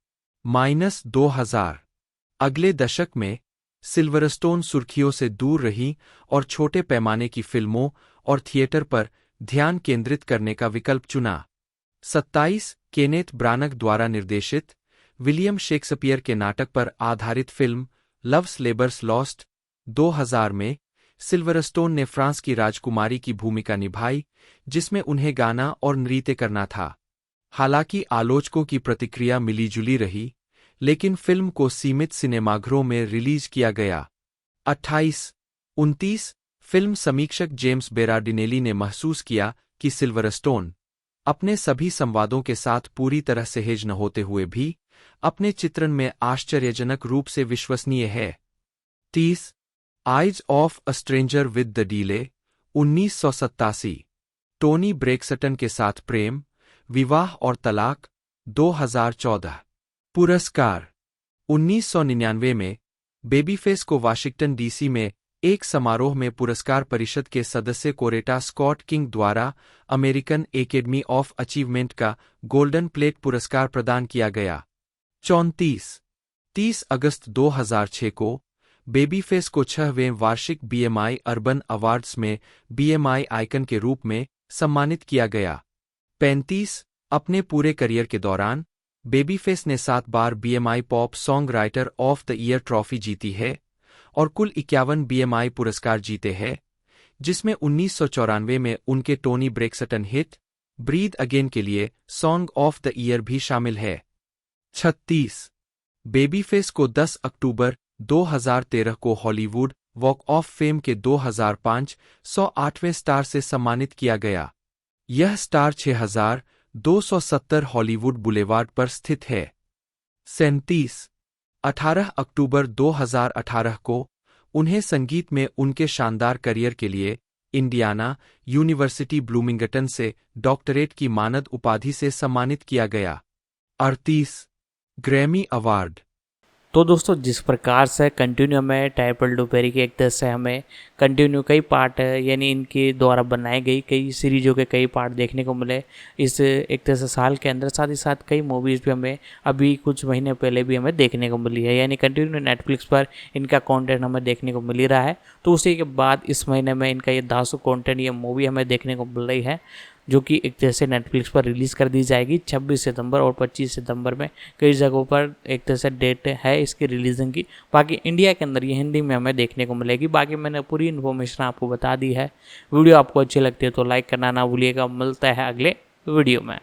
-2000 अगले दशक में सिल्वरस्टोन सुर्खियों से दूर रही और छोटे पैमाने की फिल्मों और थिएटर पर ध्यान केंद्रित करने का विकल्प चुना। 27 केनेथ ब्रानक द्वारा निर्देशित विलियम शेक्सपियर के नाटक पर आधारित फिल्म लव्स लेबर्स लॉस्ट 2000 में सिल्वरस्टोन ने फ्रांस की राजकुमारी की भूमिका निभाई, जिसमें उन्हें गाना और नृत्य करना था। हालांकि आलोचकों की प्रतिक्रिया मिलीजुली रही, लेकिन फिल्म को सीमित सिनेमाघरों में रिलीज किया गया। 28 29 फिल्म समीक्षक जेम्स बेराडिनेली ने महसूस किया कि सिल्वरस्टोन अपने सभी संवादों के साथ पूरी तरह सहज न होते हुए भी अपने चित्रण में आश्चर्यजनक रूप से विश्वसनीय है। 30 eyes of a stranger with the delay 1987 Tony Braxton के साथ प्रेम, विवाह और तलाक 2014। पुरस्कार 1999 में बेबीफेस को वाशिंगटन डीसी में एक समारोह में पुरस्कार परिषद के सदस्य कोरेटा स्कॉट किंग द्वारा अमेरिकन एकेडमी ऑफ अचीवमेंट का गोल्डन प्लेट पुरस्कार प्रदान किया गया। 30 अगस्त 2006 को बेबीफेस को 6वें वार्षिक BMI अर्बन अवार्ड्स में BMI आइकन के रूप में सम्मानित किया गया। 35 अपने पूरे करियर के दौरान बेबीफेस ने 7 बार BMI pop song writer of the year trophy जीती है और कुल 51 BMI पुरस्कार जीते हैं, जिसमें 1994 में उनके Tony Braxton hit breathe again के लिए सॉन्ग ऑफ द ईयर भी शामिल है। 36 बेबीफेस को 10 अक्टूबर 2013 को हॉलीवुड वॉक ऑफ फेम के 2005 108वें स्टार से सम्मानित किया गया। यह स्टार 6270 हॉलीवुड बुलेवार्ड पर स्थित है। 37 18 अक्टूबर 2018 को उन्हें संगीत में उनके शानदार करियर के लिए इंडियाना यूनिवर्सिटी ब्लूमिंगटन से डॉक्टरेट की मानद उपाधि से सम्मानित किया गया। 38 ग्रैमी अवार्ड। तो दोस्तों, जिस प्रकार से कंटिन्यू हमें टाइपल डुपेरी के एक तरह से हमें कंटिन्यू कई पार्ट यानी इनके द्वारा बनाई गई कई सीरीजों के कई पार्ट देखने को मिले इस एक तरह से साल के अंदर, साथ ही साथ कई मूवीज़ भी हमें अभी कुछ महीने पहले भी हमें देखने को मिली है, यानी कंटिन्यू नेटफ्लिक्स पर इनका कंटेंट हमें देखने को मिल ही रहा है। तो उसी के बाद इस महीने में इनका ये दासू कंटेंट, ये मूवी हमें देखने को मिल रही है, जो कि एक तरह से नेटफ्लिक्स पर रिलीज़ कर दी जाएगी 26 सितंबर और 25 सितंबर में। कई जगहों पर एक तरह से डेट है इसकी रिलीजिंग की। बाकी इंडिया के अंदर ये हिंदी में हमें देखने को मिलेगी। बाकी मैंने पूरी इन्फॉर्मेशन आपको बता दी है। वीडियो आपको अच्छी लगती है तो लाइक करना ना भूलिएगा। मिलता है अगले वीडियो में।